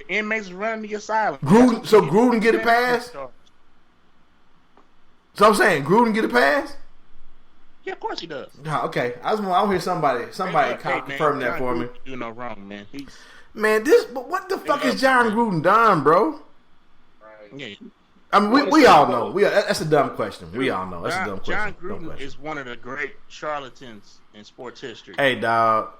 Inmates running the asylum. Gruden get a pass? So I'm saying Gruden get a pass? Yeah, of course he does. Oh, okay, I want to hear somebody confirm that for me. Do no wrong, man. But what the fuck is John Gruden done, bro? Right. Yeah. I mean, we all know. That's a dumb question. We all know. That's a dumb question. John Gruden is one of the great charlatans in sports history. Hey, dog.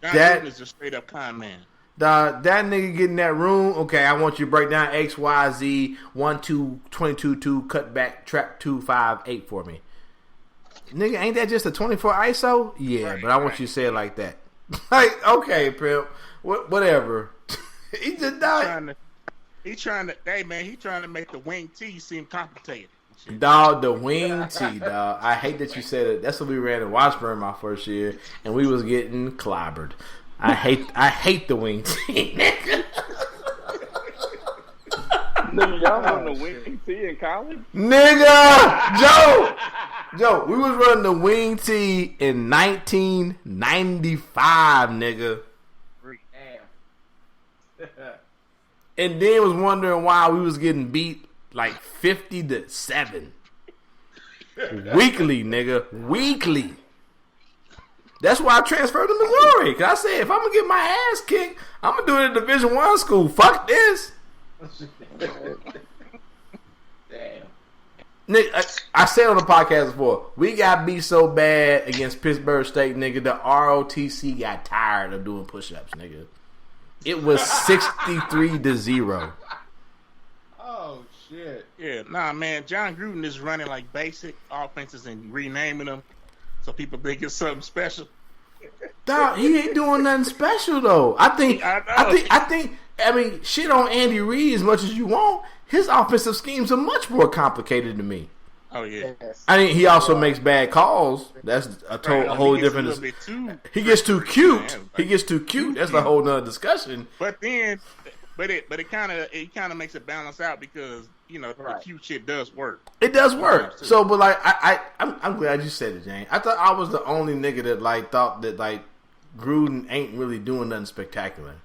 John Gruden is a straight up con man. Dog, that nigga get in that room. Okay, I want you to break down X, Y, Z, 1, 2, 22, 2, cut back, trap 2, 5, 8 for me. Nigga, ain't that just a 24 ISO? Yeah, but I want you to say it like that. Like, okay, pimp. Whatever. He just died. He trying to make the wing T seem complicated. Dog, the wing T, dog. I hate that you said it. That's what we ran in Washburn my first year, and we was getting clobbered. I hate the wing T. Nigga, y'all run the wing T in college? Nigga! Joe, we was running the wing T in 1995, nigga. Damn. And then was wondering why we was getting beat like 50-7. Weekly, nigga. Weekly. That's why I transferred to Missouri. Cause I said, if I'm gonna get my ass kicked, I'm gonna do it at Division I school. Fuck this. Damn. Nigga, I said on the podcast before, we got beat so bad against Pittsburgh State, nigga, the ROTC got tired of doing push-ups, nigga. It was 63-0. Oh shit. Yeah, nah, man. John Gruden is running like basic offenses and renaming them so people think it's something special. Dog, he ain't doing nothing special though. I mean, shit on Andy Reid as much as you want. His offensive schemes are much more complicated to me. Oh yeah. I mean, he also makes bad calls. That's a whole different. He gets too cute. He gets too cute. That's a whole nother discussion. But it kind of makes it balance out because the cute shit does work. It does work. So, but like I'm glad you said it, Jane. I thought I was the only nigga that like thought that like Gruden ain't really doing nothing spectacular.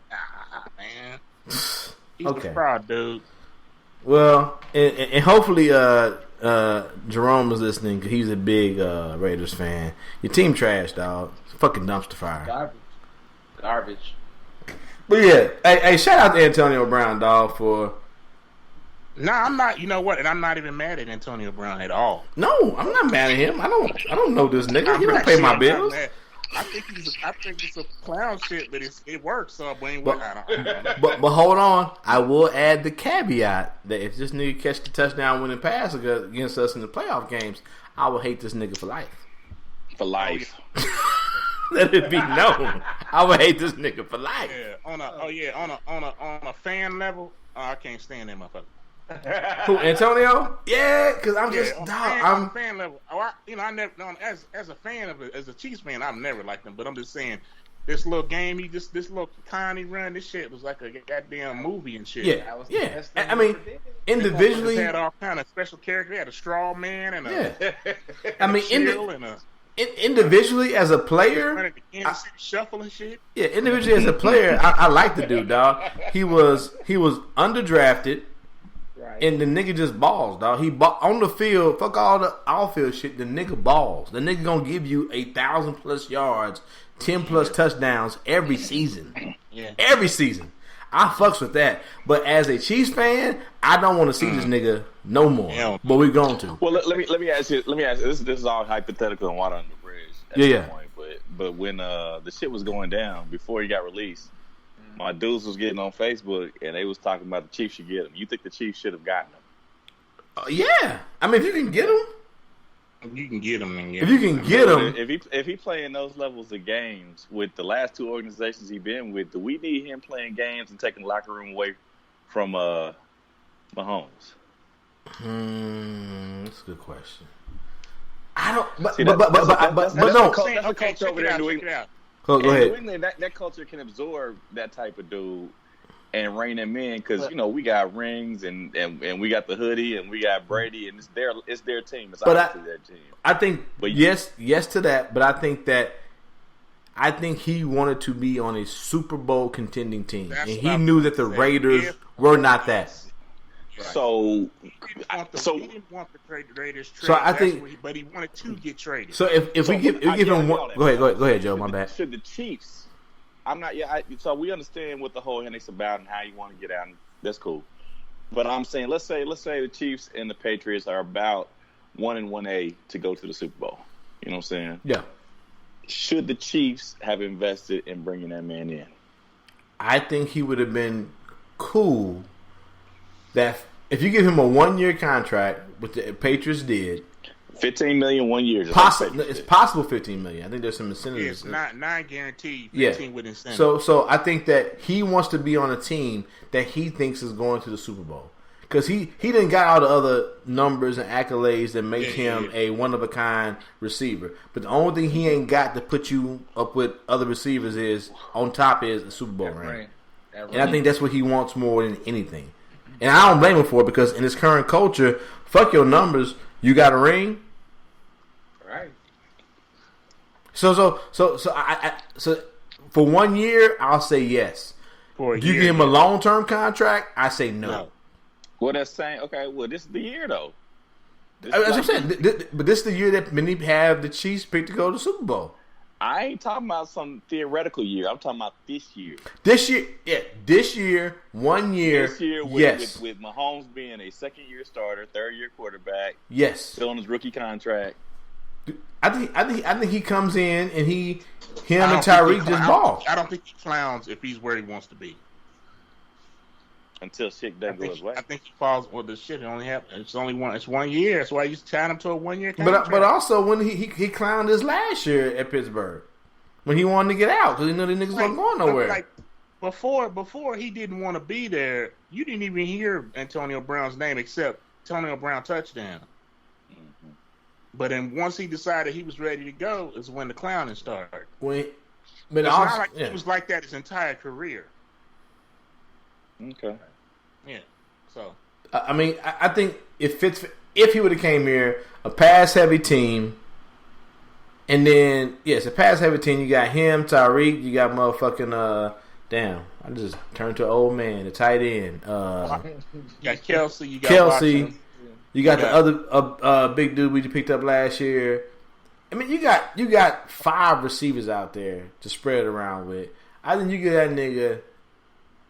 Man, he's okay. a fraud, dude. Well, and hopefully Jerome was listening because he's a big Raiders fan. Your team trash, dog. Fucking dumpster fire. Garbage. But yeah, hey, shout out to Antonio Brown, dog, for. Nah, I'm not. You know what? And I'm not even mad at Antonio Brown at all. No, I'm not mad at him. I don't know this nigga. He don't pay my bills. I think it's a clown shit, but it works. So but hold on, I will add the caveat that if this nigga catch the touchdown winning pass against us in the playoff games, I will hate this nigga for life. For life. Let it be known, I would hate this nigga for life. Yeah, on a fan level, I can't stand that motherfucker. Who, Antonio? Yeah, because I'm just on I'm fan level. I never as a fan as a Chiefs fan, I've never liked him. But I'm just saying, this little game, this little tiny run, this shit was like a goddamn movie and shit. Yeah. I mean, individually, had all kind of special characters. They had a straw man and a I mean, individually as a player, shuffle and shit. Yeah, individually as a player, I like the dude, dog. He was underdrafted. Right. And the nigga just balls, dog. He on the field, fuck all the off-field shit. The nigga balls. The nigga gonna give you 1,000+ yards, 10+ touchdowns every season. Yeah, every season. I fucks with that. But as a Chiefs fan, I don't want to see this nigga no more. Yeah. But we're going to. Well, let me ask you. This is all hypothetical and water under the bridge. At this point. But when the shit was going down before he got released. My dudes was getting on Facebook, and they was talking about the Chiefs should get him. You think the Chiefs should have gotten him? Yeah. I mean, if you can get him. If you can get him, then yeah. If you can get him. If he playing those levels of games with the last two organizations he been with, do we need him playing games and taking the locker room away from Mahomes? That's a good question. I don't. But no. That's a culture over there in New England. Go ahead. New England, that culture can absorb that type of dude and rein him in because we got rings and we got the hoodie and we got Brady and it's their team. It's obviously their team. I think yes to that, but I think he wanted to be on a Super Bowl contending team, and he knew that the Raiders were not that. Right. So he didn't want the Raiders trade. So I think, but he wanted to get traded. So if we give him one, go ahead, Joe. My bad. Should the Chiefs? I'm not. Yeah. So we understand what the whole headache's about and how you want to get out. And that's cool. But I'm saying, let's say the Chiefs and the Patriots are about 1-1A to go to the Super Bowl. You know what I'm saying? Yeah. Should the Chiefs have invested in bringing that man in? I think he would have been cool. That if you give him a 1-year contract, which the Patriots did, $15 million 1 year. It's possible $15 million. I think there's some incentives. It's not guaranteed. 15 with incentives. So I think that he wants to be on a team that he thinks is going to the Super Bowl because he didn't got all the other numbers and accolades that make him a one of a kind receiver. But the only thing he ain't got to put you up with other receivers is on top is a Super Bowl ring. And I think that's what he wants more than anything. And I don't blame him for it because in his current culture, fuck your numbers. You got a ring, right? So for 1 year, I'll say yes. For you give him a long-term contract, I say no. Well, that's saying okay. Well, this is the year though. As I'm saying, but this is the year that many have the Chiefs pick to go to the Super Bowl. I ain't talking about some theoretical year. I'm talking about this year. This year, 1 year. This year, yes. With Mahomes being a second-year starter, third-year quarterback. Yes. Still on his rookie contract. I think he comes in and him and Tyreek just ball. I don't think he clowns if he's where he wants to be. Until shit doesn't go his way. I think he falls. Well, the shit only happens. It's only one. It's 1 year. That's why you tied him to a 1 year contract. But also when he clowned us last year at Pittsburgh when he wanted to get out because he knew the niggas wasn't going nowhere. Like before he didn't want to be there. You didn't even hear Antonio Brown's name except Antonio Brown touchdown. Mm-hmm. But then once he decided he was ready to go, is when the clowning started. He was like that his entire career. Okay. Yeah. So. I mean, I think if he would have came here, a pass heavy team, and then a pass heavy team. You got him, Tyreek. You got motherfucking damn. I just turned to an old man, the tight end. You got Kelsey. You got Kelsey. Watson. You got the other big dude we picked up last year. I mean, you got 5 receivers out there to spread around with. I think you get that nigga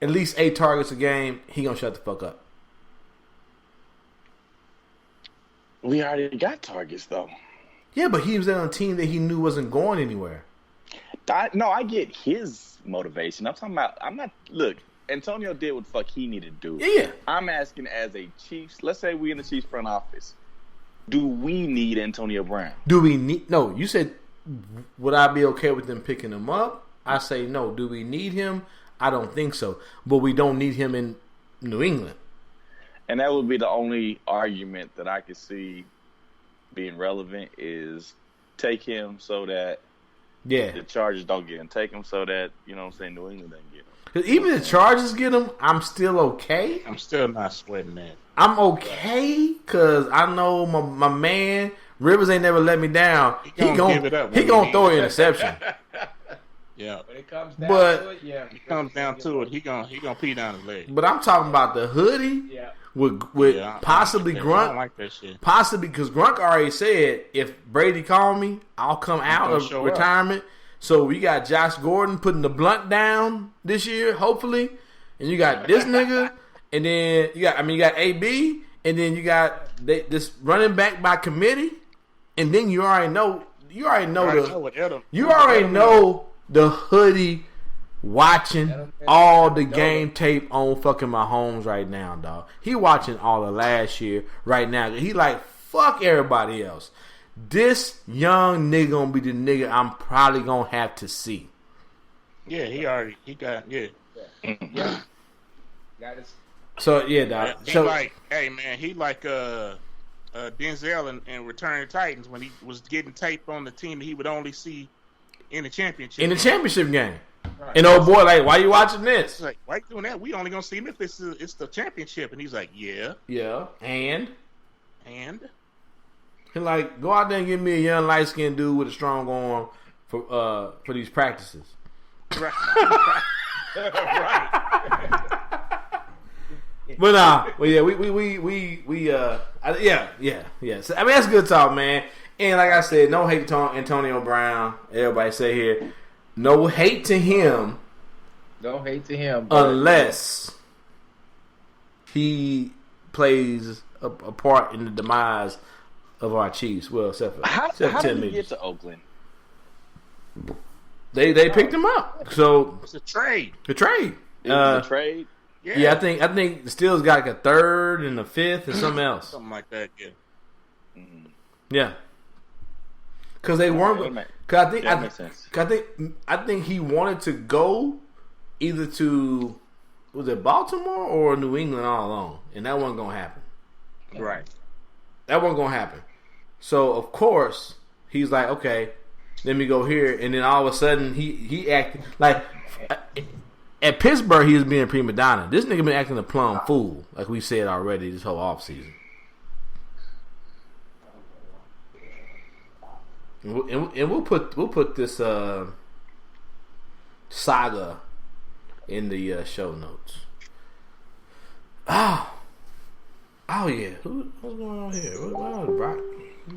at least 8 targets a game, he gonna shut the fuck up. We already got targets though. Yeah, but he was on a team that he knew wasn't going anywhere. I get his motivation. Look, Antonio did what the fuck he needed to do. Yeah. I'm asking as a Chiefs, let's say we in the Chiefs front office. Do we need Antonio Brown? No, you said, would I be okay with them picking him up? I say no. Do we need him? I don't think so. But we don't need him in New England. And that would be the only argument that I could see being relevant is take him so that the Chargers don't get him. Take him so that, you know what I'm saying, New England doesn't get him. Because even if the Chargers get him, I'm still okay. I'm still not sweating that. I'm okay because I know my man Rivers ain't never let me down. He gonna throw an interception. Yeah. When it comes down to it, yeah. He comes down to it, he gonna pee down his leg. But I'm talking about the hoodie with possibly Grunt. I don't like that shit. Possibly because Grunt already said if Brady call me, I'll come out of retirement. So we got Josh Gordon putting the blunt down this year, hopefully, and you got this nigga, and then you got AB, and then you got this running back by committee, and then you already know the hoodie watching all the game tape on fucking Mahomes right now, dog. He watching all of last year right now. He like fuck everybody else. This young nigga gonna be the nigga I'm probably gonna have to see. Yeah, he got. So yeah, dog. He like Denzel in Return of Titans when he was getting tape on the team that he would only see in the championship. In the championship game. Right. And old boy, like, why you watching this? He's like, why you doing that? We only gonna see him if it's the championship. And he's like, yeah. And he like, go out there and give me a young light skinned dude with a strong arm for these practices. Right. But yeah, So, I mean, that's good talk, man. And like I said, no hate to Antonio Brown. Everybody say here, no hate to him. No hate to him. Unless he plays a part in the demise of our Chiefs. Well, except for how did he get to Oakland? They picked him up. So it's a trade. A trade. It was a trade. Yeah, I think the Steelers got like a 3rd and a 5th and something else. Something like that. Yeah. Mm-hmm. Yeah. Because they weren't. Because I think he wanted to go either to Baltimore or New England all along, and that wasn't gonna happen. Right. That wasn't gonna happen. So of course he's like, okay, let me go here, and then all of a sudden he acted like at Pittsburgh he was being a prima donna. This nigga been acting a plumb fool, like we said already this whole offseason. And we'll put this saga in the show notes. Oh yeah. What's going on here? What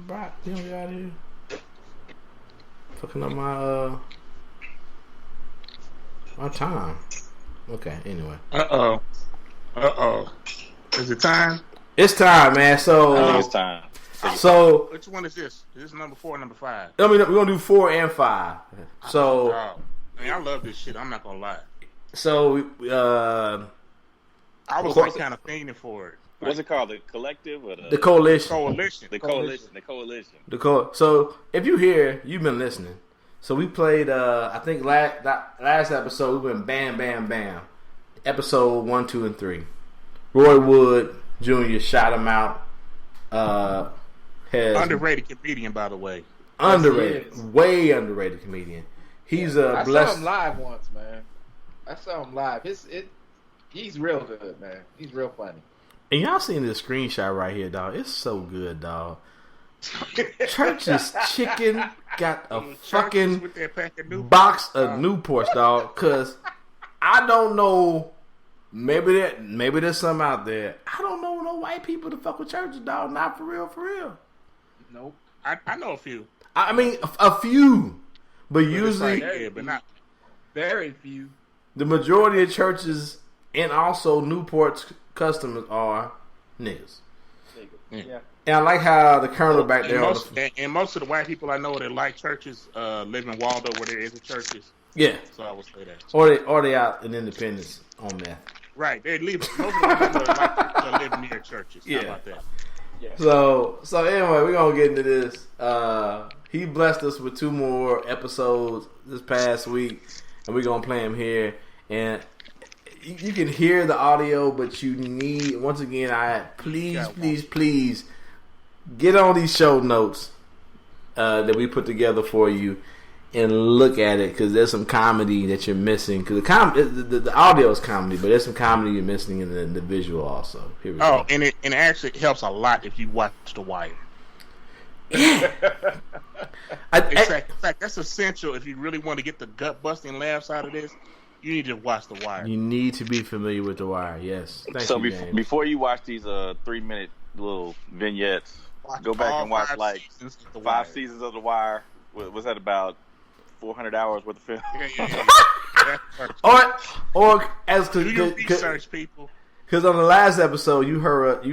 Brock? You don't get out of here. Fucking up my time. Okay. Anyway. Uh oh. Is it time? It's time, man. So it's time. So which one is this? Is this number 4 or number 5? I mean, we're gonna do 4 and 5. So I love this shit. I'm not gonna lie. So I was like kind of fiending for it. What's it called? The collective or the coalition? The coalition. So if you hear, you've been listening. So we played. I think last episode we went bam, bam, bam. Episode 1, 2, and 3. Roy Wood Jr. shot him out. Underrated comedian, by the way. Way underrated comedian. He's I saw him live once, man. I saw him live. He's real good, man. He's real funny. And y'all seen this screenshot right here, dog. It's so good, dog. Church's Chicken got a fucking box of Newports, dog. Cause I don't know. Maybe there's some out there. I don't know no white people to fuck with churches, dog. Not for real. Nope. I know a few. I mean, a few, but usually, but not very few. The majority of churches and also Newport's customers are niggas. Yeah. And I like how the colonel back there. And most of the white people I know that like churches live in Waldo where there isn't churches. Yeah. So I would say that. Or they out in Independence on that. Right. They live. Most of the white people that live near churches. Yeah. How about that? Yeah. So anyway, we're gonna get into this. He blessed us with 2 more episodes this past week, and we're gonna play them here. And you can hear the audio, but you need, once again, please get on these show notes that we put together for you and look at it, because there's some comedy that you're missing. Because the audio is comedy, but there's some comedy you're missing in the visual also. Here we go. And it actually helps a lot if you watch The Wire. Yeah. In fact, that's essential if you really want to get the gut busting laughs out of this. You need to watch The Wire. You need to be familiar with The Wire. Yes. Thank so you, James. before you watch these 3-minute little vignettes, go back and watch like 5 seasons of The Wire. Was that about 400 hours worth of film? Yeah. or as do your research, people. Because on the last episode, you heard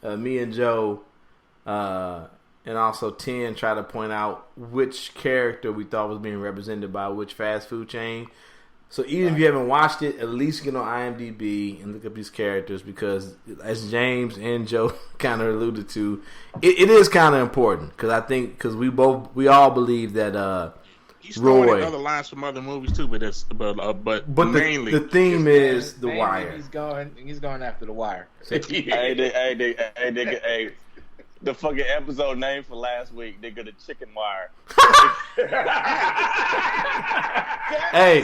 me and Joe and also 10 try to point out which character we thought was being represented by which fast food chain. So even if you haven't watched it, at least get on IMDb and look up these characters, because as James and Joe kind of alluded to, it is kind of important, because we all believe that He's Roy. throwing in other lines from other movies too, but mainly the theme is The Wire. He's going after The Wire. Hey, the fucking episode name for last week, nigga, the chicken wire. Hey.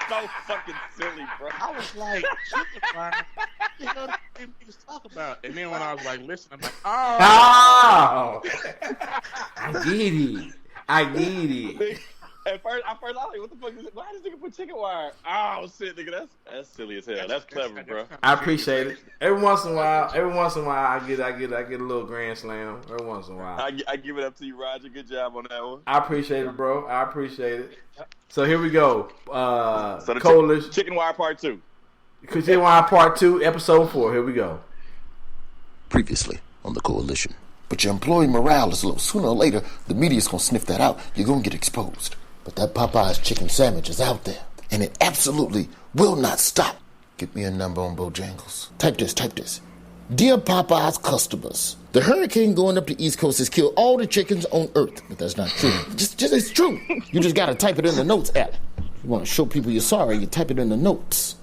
So fucking silly, bro. I was like, chicken wire? You know, they just talk about. And then when I was like, listen, I'm like, oh. I get it. At first, I was like, what the fuck is it? Why does nigga put chicken wire? Oh, shit, nigga, that's silly as hell. That's clever, bro. I appreciate it. Every once in a while, I get a little grand slam. Every once in a while. I give it up to you, Roger. Good job on that one. I appreciate it, bro. I appreciate it. So here we go. So the Coalition. Chicken Wire Part 2. Chicken Wire Part 2, Episode 4. Here we go. Previously on the Coalition. But your employee morale is low. Sooner or later, the media's going to sniff that out. You're going to get exposed. But that Popeye's chicken sandwich is out there, and it absolutely will not stop. Get me a number on Bojangles. Type this. Dear Popeye's customers, the hurricane going up the East Coast has killed all the chickens on Earth. But that's not true. Just it's true. You just got to type it in the notes app. You want to show people you're sorry, you type it in the notes.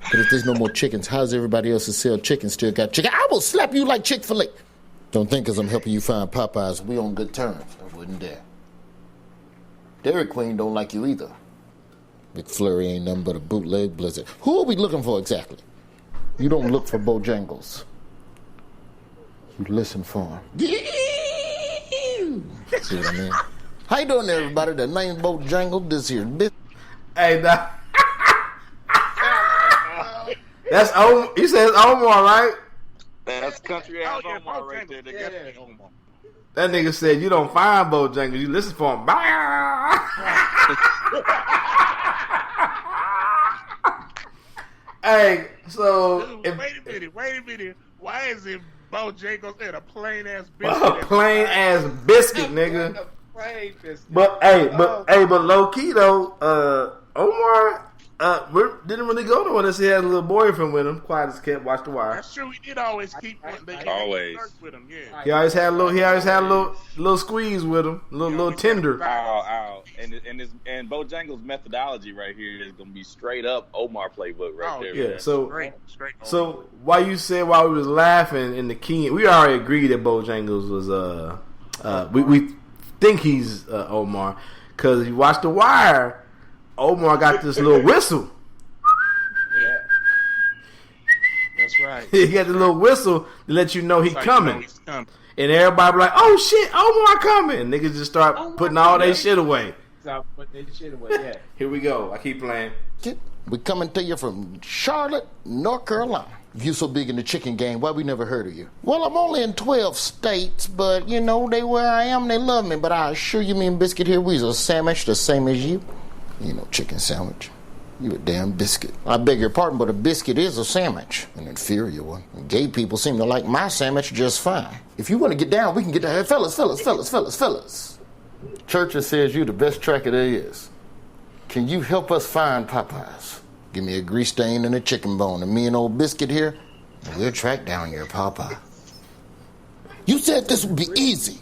But if there's no more chickens, how's everybody else who sell chicken still got chicken? I will slap you like Chick-Fil-A. Don't think because I'm helping you find Popeyes, we on good terms. I wouldn't dare. Dairy Queen don't like you either. McFlurry ain't nothing but a bootleg blizzard. Who are we looking for exactly? You don't look for Bojangles. You listen for him. See what I mean? How you doing there, everybody? The name Bojangles, this here. Hey, now. That's Omar. You said it's Omar, right? That's country ass Omar right there. Omar. That nigga said you don't find Bojangles, you listen for him. Hey, so Dude, wait a minute. Why is it Bojangles and a plain ass biscuit? Plain ass biscuit, nigga. A plain biscuit. But low key though, Omar didn't really go to one unless he had a little boyfriend with him. Quiet as kept, watch The Wire. That's true. He did always keep always with him. Yeah. He always had a little squeeze with him, little tender. Ow. And Bojangles' methodology right here is gonna be straight up Omar playbook right there. Yeah. Man. Straight so while we was laughing in the key, we already agreed that Bojangles was we think he's Omar, because you watch The Wire. Omar got this little whistle. Yeah. That's right. He got the little whistle to let you know he's coming. And everybody be like, oh shit, Omar coming. And niggas just start putting all their shit away. Stop putting that shit away. Yeah. Here we go. I keep playing. We coming to you from Charlotte, North Carolina. If you so big in the chicken game, why we never heard of you? Well, I'm only in 12 states, but, you know, they where I am, they love me. But I assure you, me and Biscuit here, we's a sandwich the same as you. You know, chicken sandwich. You a damn biscuit. I beg your pardon, but a biscuit is a sandwich. An inferior one. And gay people seem to like my sandwich just fine. If you want to get down, we can get down. Fellas. Churches says you the best tracker there is. Can you help us find Popeyes? Give me a grease stain and a chicken bone, and me and old Biscuit here, and we'll track down your Popeye. You said this would be easy.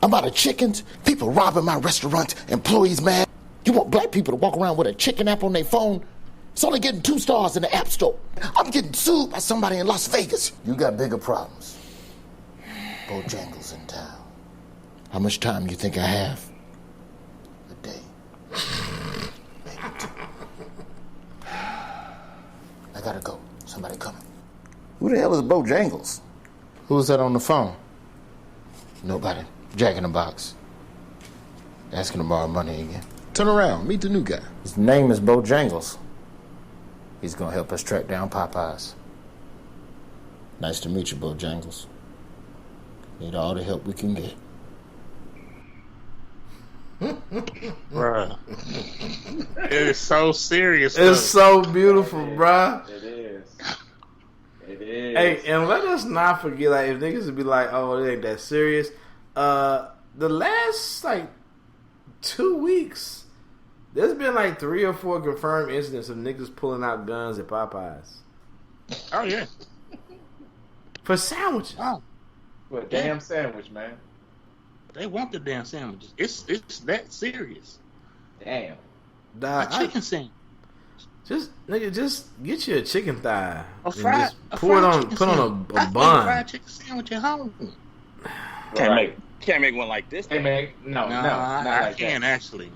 I'm out of chickens, people robbing my restaurant, employees mad. You want black people to walk around with a chicken app on their phone? It's only getting 2 stars in the App Store. I'm getting sued by somebody in Las Vegas. You got bigger problems. Bojangles in town. How much time you think I have? A day. Maybe 2. I gotta go. Somebody coming. Who the hell is Bojangles? Who's that on the phone? Nobody. Jack in the box. Asking to borrow money again. Turn around. Meet the new guy. His name is Bojangles. He's gonna help us track down Popeyes. Nice to meet you, Bojangles. Need all the help we can get. Bruh. It is so serious. It's so beautiful, bruh. It is. It is. Hey, and let us not forget, like, if niggas would be like, oh, it ain't that serious. The last, 2 weeks, there's been 3 or 4 confirmed incidents of niggas pulling out guns at Popeyes. Oh, yeah. For sandwiches. Oh. For a damn sandwich, man. They want the damn sandwiches. It's that serious. Damn. A chicken sandwich. Just get you a chicken thigh. Put on a bun. Fried chicken sandwich at home. Can't make one like this. No, I can actually.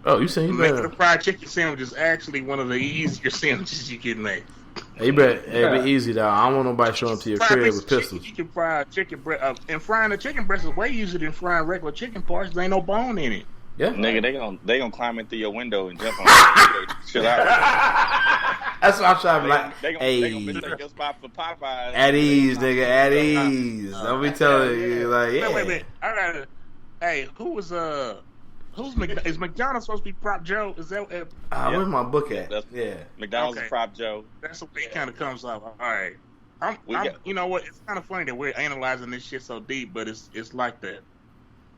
Oh, you saying you better? Making a fried chicken sandwich is actually one of the easier sandwiches you can make. Hey, you better, it'd be easy though. I don't want nobody showing up to your crib with pistols. You can fry chicken breast, and frying a chicken breast is way easier than frying regular chicken parts. There ain't no bone in it. Yeah, nigga, they gonna climb in through your window and jump on you. Chill out. That's what I'm trying to like. They gonna mistake your spot for Popeyes. At ease, nigga. At ease. Don't be telling you like, yeah. Wait a minute. I gotta. Hey, who's is McDonald supposed to be Prop Joe? Is that? Where's my book at? Yeah, McDonald's is Prop Joe. That's the way it kind of comes off. All right. You know what? It's kind of funny that we're analyzing this shit so deep, but it's like that.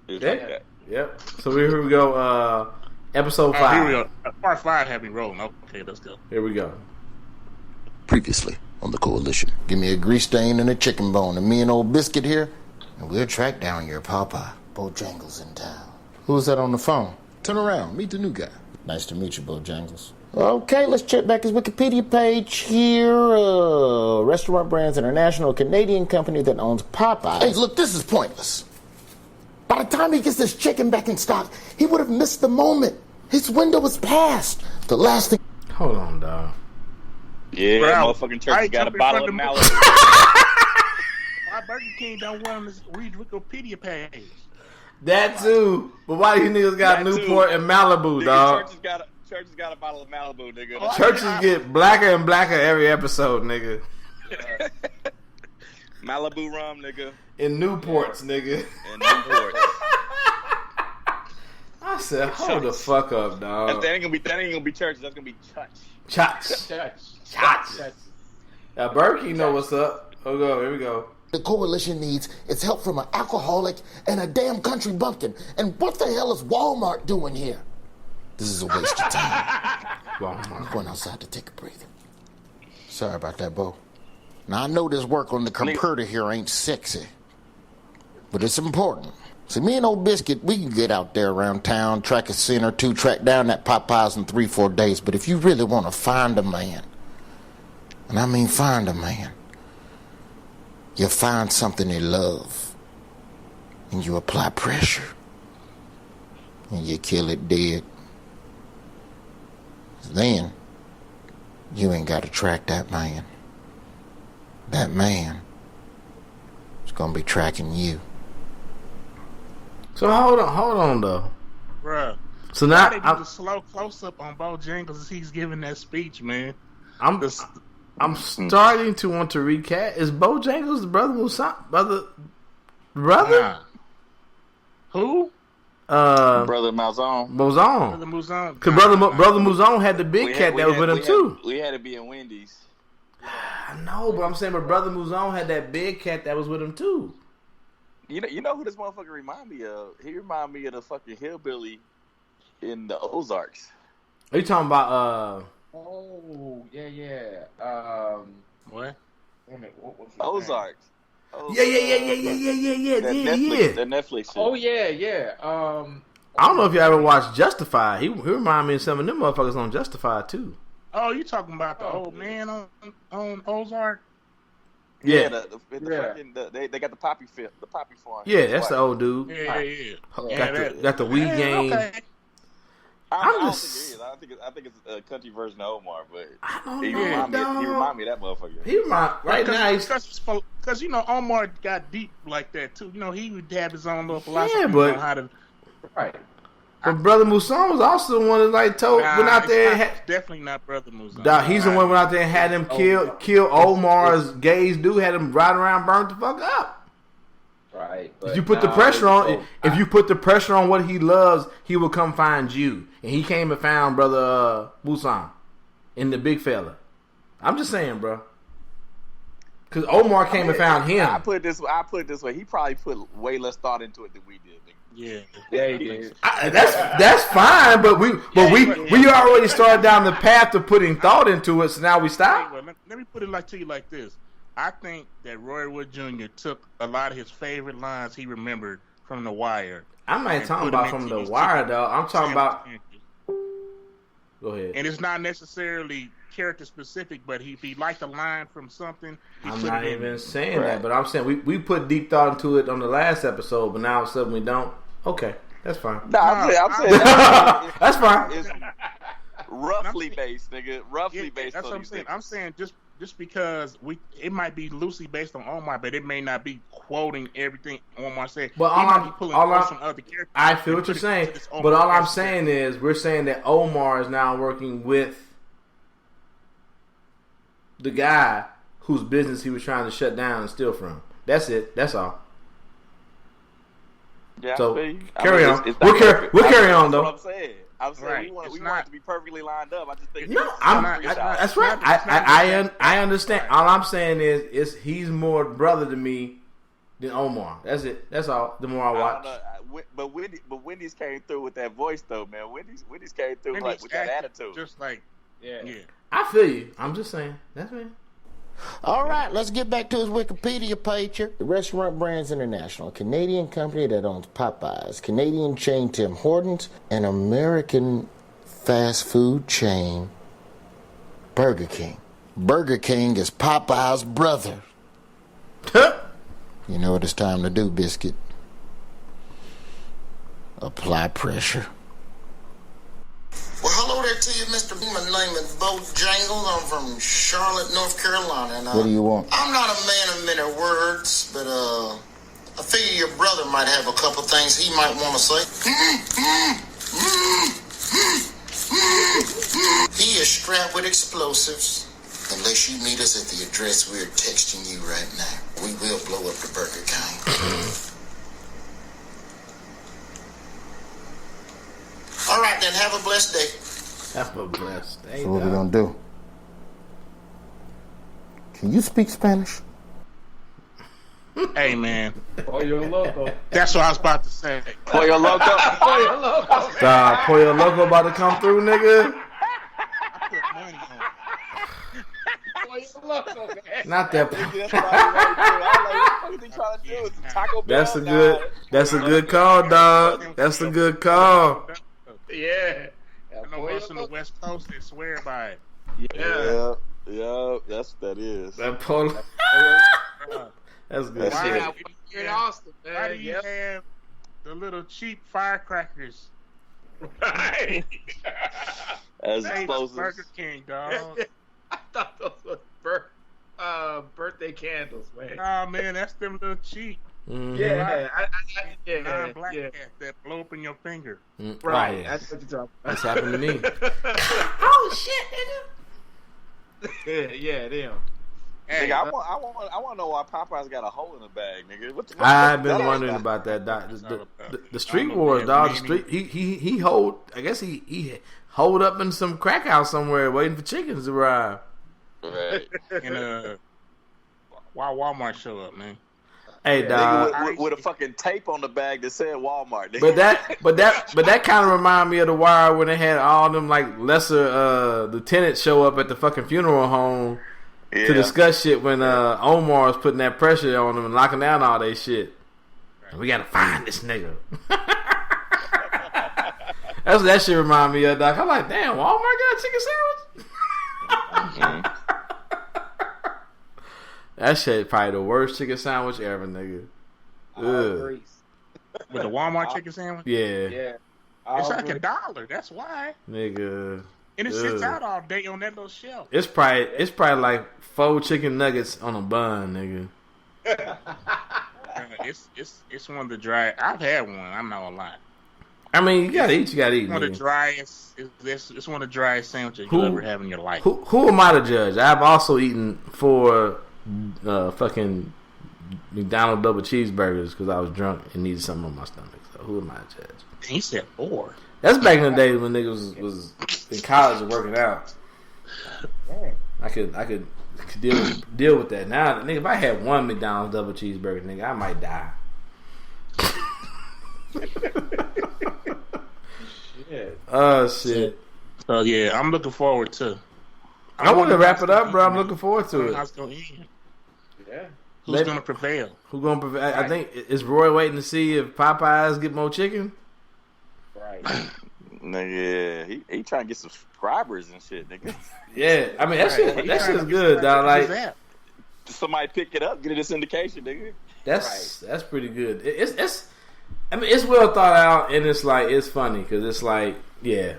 Yep. So here we go. Episode 5. Here we go. Part 5 had me rolling. Okay, let's go. Here we go. Previously on the Coalition. Give me a grease stain and a chicken bone, and me and old Biscuit here, and we'll track down your Popeye. Bojangles in town. Who's that on the phone? Turn around. Meet the new guy. Nice to meet you, Bojangles. Okay, let's check back his Wikipedia page here. Restaurant Brands International, a Canadian company that owns Popeye. Hey, look, this is pointless. By the time he gets this chicken back in stock, he would have missed the moment. His window was past. The last thing... Hold on, dog. Yeah, motherfucking church got a bottle of Malibu. Why Burger King don't want him to read Wikipedia page? That too. But why these niggas got Newport and Malibu, nigga, dog? Churches got a bottle of Malibu, nigga. Churches get blacker and blacker every episode, nigga. Malibu rum, nigga. In Newports, nigga. In Newports. I said, hold the fuck up, dog. That ain't gonna be church. That's gonna be church. Church. Now, Burger King know what's up. Oh, go. Here we go. The Coalition needs its help from an alcoholic and a damn country bumpkin. And what the hell is Walmart doing here? This is a waste of time. I'm going outside to take a breather. Sorry about that, Bo. Now, I know this work on the computer here ain't sexy, but it's important. See, me and old Biscuit, we can get out there around town, track a scene or two, track down that Popeyes in 3-4 days. But if you really want to find a man, and I mean find a man, you find something you love, and you apply pressure, and you kill it dead. Then, you ain't got to track that man. That man is going to be tracking you. So hold on though. Bruh. So now they do the slow close up on Bojangles as he's giving that speech, man. I'm starting to want to recap. Is Bojangles the brother Mouzone? Brother? Nah. Who? Brother Mouzone. Brother Mouzone. Because brother Mouzone had the big cat that was with him too. We had to be in Wendy's. I know, but I'm saying, but brother Mouzone had that big cat that was with him too. You know who this motherfucker remind me of? He remind me of the fucking hillbilly in the Ozarks. Are you talking about Oh, yeah. What? Wait a minute, what was Ozarks. Yeah. That Netflix shit. Oh, yeah. I don't know if you ever watched Justified. He remind me of some of them motherfuckers on Justified too. Oh, you talking about the old man on Ozark? Yeah. Fucking, they got the poppy farm. Yeah, that's the old dude. Yeah. Got the weed game. Okay. I don't think it is. I think it's a country version of Omar, but he remind me of that motherfucker. He remind now because Omar got deep like that too. He would have his own little philosophy on how to right. But brother Mouzone was also the one that went out there. Definitely not brother Mouzone. Nah, he's the one went out there and had him kill Omar's gays dude. Had him riding around, burnt the fuck up. Right. If you put the pressure on, if you put the pressure on what he loves, he will come find you. And he came and found brother Mouzone in the big fella. I'm just saying, bro. Because Omar came and found him. I put it this way. He probably put way less thought into it than we did. Yeah, he did. That's fine, but we already started down the path of putting thought into it. So now we stop. Let me put it to you like this. I think that Roy Wood Jr. took a lot of his favorite lines he remembered from The Wire. I'm not talking about from The Wire, though. I'm talking about. Go ahead. And it's not necessarily character specific, but if he liked a line from something, I'm not even saying that, but I'm saying we put deep thought into it on the last episode, but now all of a sudden we don't. Okay, that's fine. I'm saying that's fine. It's roughly based, nigga. Roughly based. That's what I'm saying. I'm saying just because it might be loosely based on Omar, but it may not be quoting everything Omar said. But I feel what you're saying, but all I'm saying is we're saying that Omar is now working with the guy whose business he was trying to shut down and steal from. That's it. That's all. Yeah, so carry on. We'll carry on though. That's what I'm saying. I'm saying we want it to be perfectly lined up. I just think that's right. I understand. All I'm saying is he's more brother to me than Omar. That's it. That's all. The more I watch. But Wendy's came through with that voice though, man. Wendy's came through with that attitude. Just like yeah. I feel you. I'm just saying. That's me. All right, let's get back to his Wikipedia page here. The Restaurant Brands International, a Canadian company that owns Popeyes, Canadian chain Tim Hortons, and American fast food chain Burger King. Burger King is Popeye's brother. You know what it's time to do, Biscuit? Apply pressure. Well, hello there to you, Mr. My name is Bojangles. I'm from Charlotte, North Carolina. And, what do you want? I'm not a man of many words, but I figure your brother might have a couple things he might want to say. He is strapped with explosives. Unless you meet us at the address we're texting you right now, we will blow up the Burger King. All right, then. Have a blessed day. Have a blessed day. So what are we going to do? Can you speak Spanish? Hey, man. Pollo Loco. That's what I was about to say. Pollo Loco. Pollo Loco. Stop. Pollo Loco about to come through, nigga. I put money on it. Pollo Loco, man. Not that. That's a good call, dog. That's a good call. Yeah. I know us on the West Coast, they swear by it. Yeah. That is. That Polo. That's good shit. In Austin, man. Why do you have the little cheap firecrackers? Right. As explosives. Burger King, dog. I thought those were birthday candles, man. Nah, man, that's them little cheap. Mm-hmm. Yeah, yeah, non-black yeah. cat that blow up in your finger. Right. Oh, yeah. That's what you're talking about. That's happened to me. Oh shit, nigga. Yeah, them. Hey, nigga, I want to know why Popeye's got a hole in the bag, nigga. I've been wondering about that. The street wars, dog. The street. He hold. I guess he hold up in some crack house somewhere, waiting for chickens to arrive. Right. And why Walmart show up, man? Hey, dog. Nigga, with a fucking tape on the bag that said Walmart. Nigga. But that kind of remind me of The Wire when they had all them like lesser lieutenants show up at the fucking funeral home to discuss shit when Omar was putting that pressure on them and locking down all that shit. Right. We gotta find this nigga. That's what that shit remind me of, Doc. I'm like, damn, Walmart got a chicken sandwich? That shit probably the worst chicken sandwich ever, nigga. With the Walmart chicken sandwich? Yeah. It's like $1. That's why. Nigga. And it sits out all day on that little shelf. It's probably like 4 chicken nuggets on a bun, nigga. It's one of the dry. I've had one. I'm not gonna lie. I mean, you gotta eat. One of the driest. It's one of the driest sandwiches you'll ever have in your life. Who am I to judge? I've also eaten 4 fucking McDonald double cheeseburgers because I was drunk and needed something on my stomach. So who am I to judge? He said 4. That's back in the day when niggas was in college and working out. I could deal with that. Now, nigga, if I had 1 McDonald's double cheeseburger, nigga, I might die. Shit. Oh shit. So yeah, I'm looking forward to. I want to wrap it up, bro. I'm looking forward to it. Yeah. Who's gonna prevail? Who's gonna prevail? Right. I think is Roy waiting to see if Popeyes get more chicken. Right. Nigga, he trying to get subscribers and shit, nigga. Yeah, I mean that shit's good, dog. Like somebody pick it up, get it a syndication, nigga. That's pretty good. It's I mean it's well thought out and it's like it's funny because it's like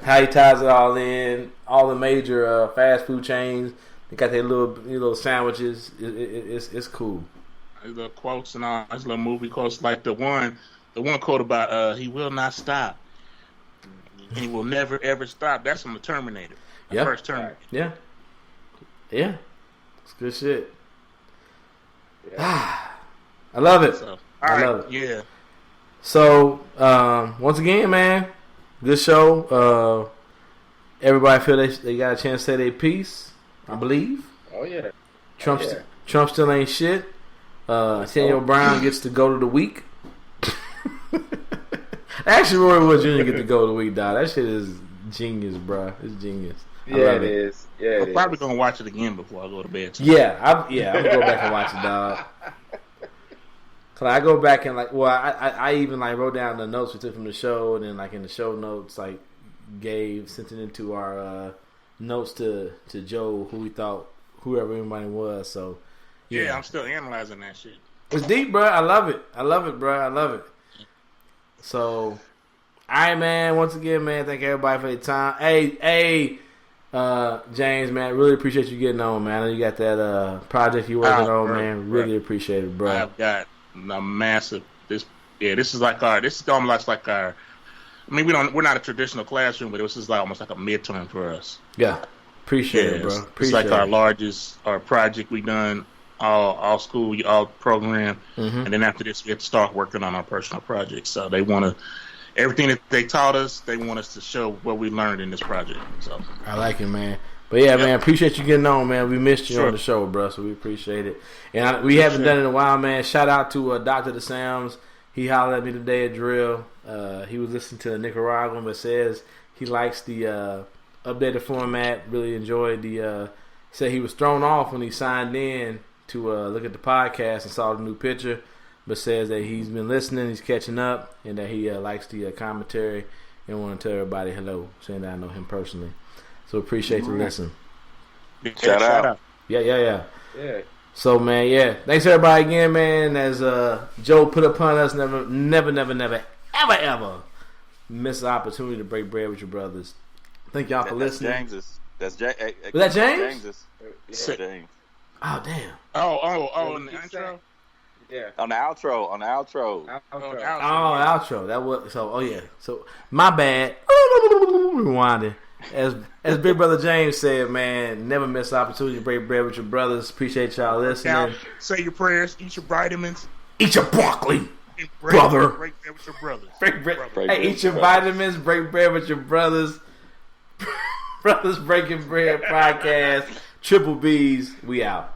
how he ties it all in. All the major fast food chains they got their little sandwiches. It's cool. His little quotes and all his little movie quotes like the one quote about he will not stop. He will never ever stop. That's from the Terminator. The first Terminator. Yeah. It's good shit. I love it. So, I love it. Yeah. So once again, man, good show. Everybody feel they got a chance to say their piece. I believe. Oh yeah. Trump still ain't shit. Daniel Brown gets to go to the week. Actually, Roy Wood Jr. get to go to the week, dog. That shit is genius, bro. It's genius. Yeah, it is. Yeah, I'm probably gonna watch it again before I go to bed. Yeah, I'm gonna go back and watch it, dog. Cause I go back and I even wrote down the notes we took from the show, and then in the show notes sent it into our notes to Joe, who we thought whoever anybody was. So yeah, I'm still analyzing that shit. It's deep, bro. I love it, bro. I love it. So, all right, man. Once again, man, thank everybody for your time. Hey, James, man, really appreciate you getting on, man. I know you got that project you working on, man. Really appreciate it, bro. I've got a massive. This is almost like our. I mean, we're not a traditional classroom, but this is almost like a midterm for us. Yeah, appreciate it, bro. It's like our largest project we done. All school, all program, and then after this, we have to start working on our personal projects. So they want to everything that they taught us. They want us to show what we learned in this project. So I like it, man. But man, appreciate you getting on, man. We missed you on the show, bro. So we appreciate it. And we haven't done it in a while, man. Shout out to Dr. DeSams. He hollered at me today at drill. He was listening to the Nicaraguan, but says he likes the updated format. Really enjoyed the. Said he was thrown off when he signed in to look at the podcast and saw the new picture, but says that he's been listening, he's catching up, and that he likes the commentary and want to tell everybody hello, saying that I know him personally. So appreciate the listen. Shout out. Yeah. So, man, thanks everybody again, man. As Joe put upon us, never, ever miss an opportunity to break bread with your brothers. Thank y'all for listening. That's James. Was that James? Yeah, James. Oh, damn. Oh, in the intro? Yeah. On the outro. Outro. That was so. Oh yeah. So my bad. Rewinding. As Big Brother James said, man, never miss an opportunity to break bread with your brothers. Appreciate y'all listening. Now, say your prayers. Eat your vitamins. Eat your broccoli, brother. Break bread with your brothers. Hey, eat your vitamins. Break bread with your brothers. Brothers Breaking Bread podcast. Triple B's. We out.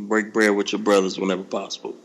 Break bread with your brothers whenever possible.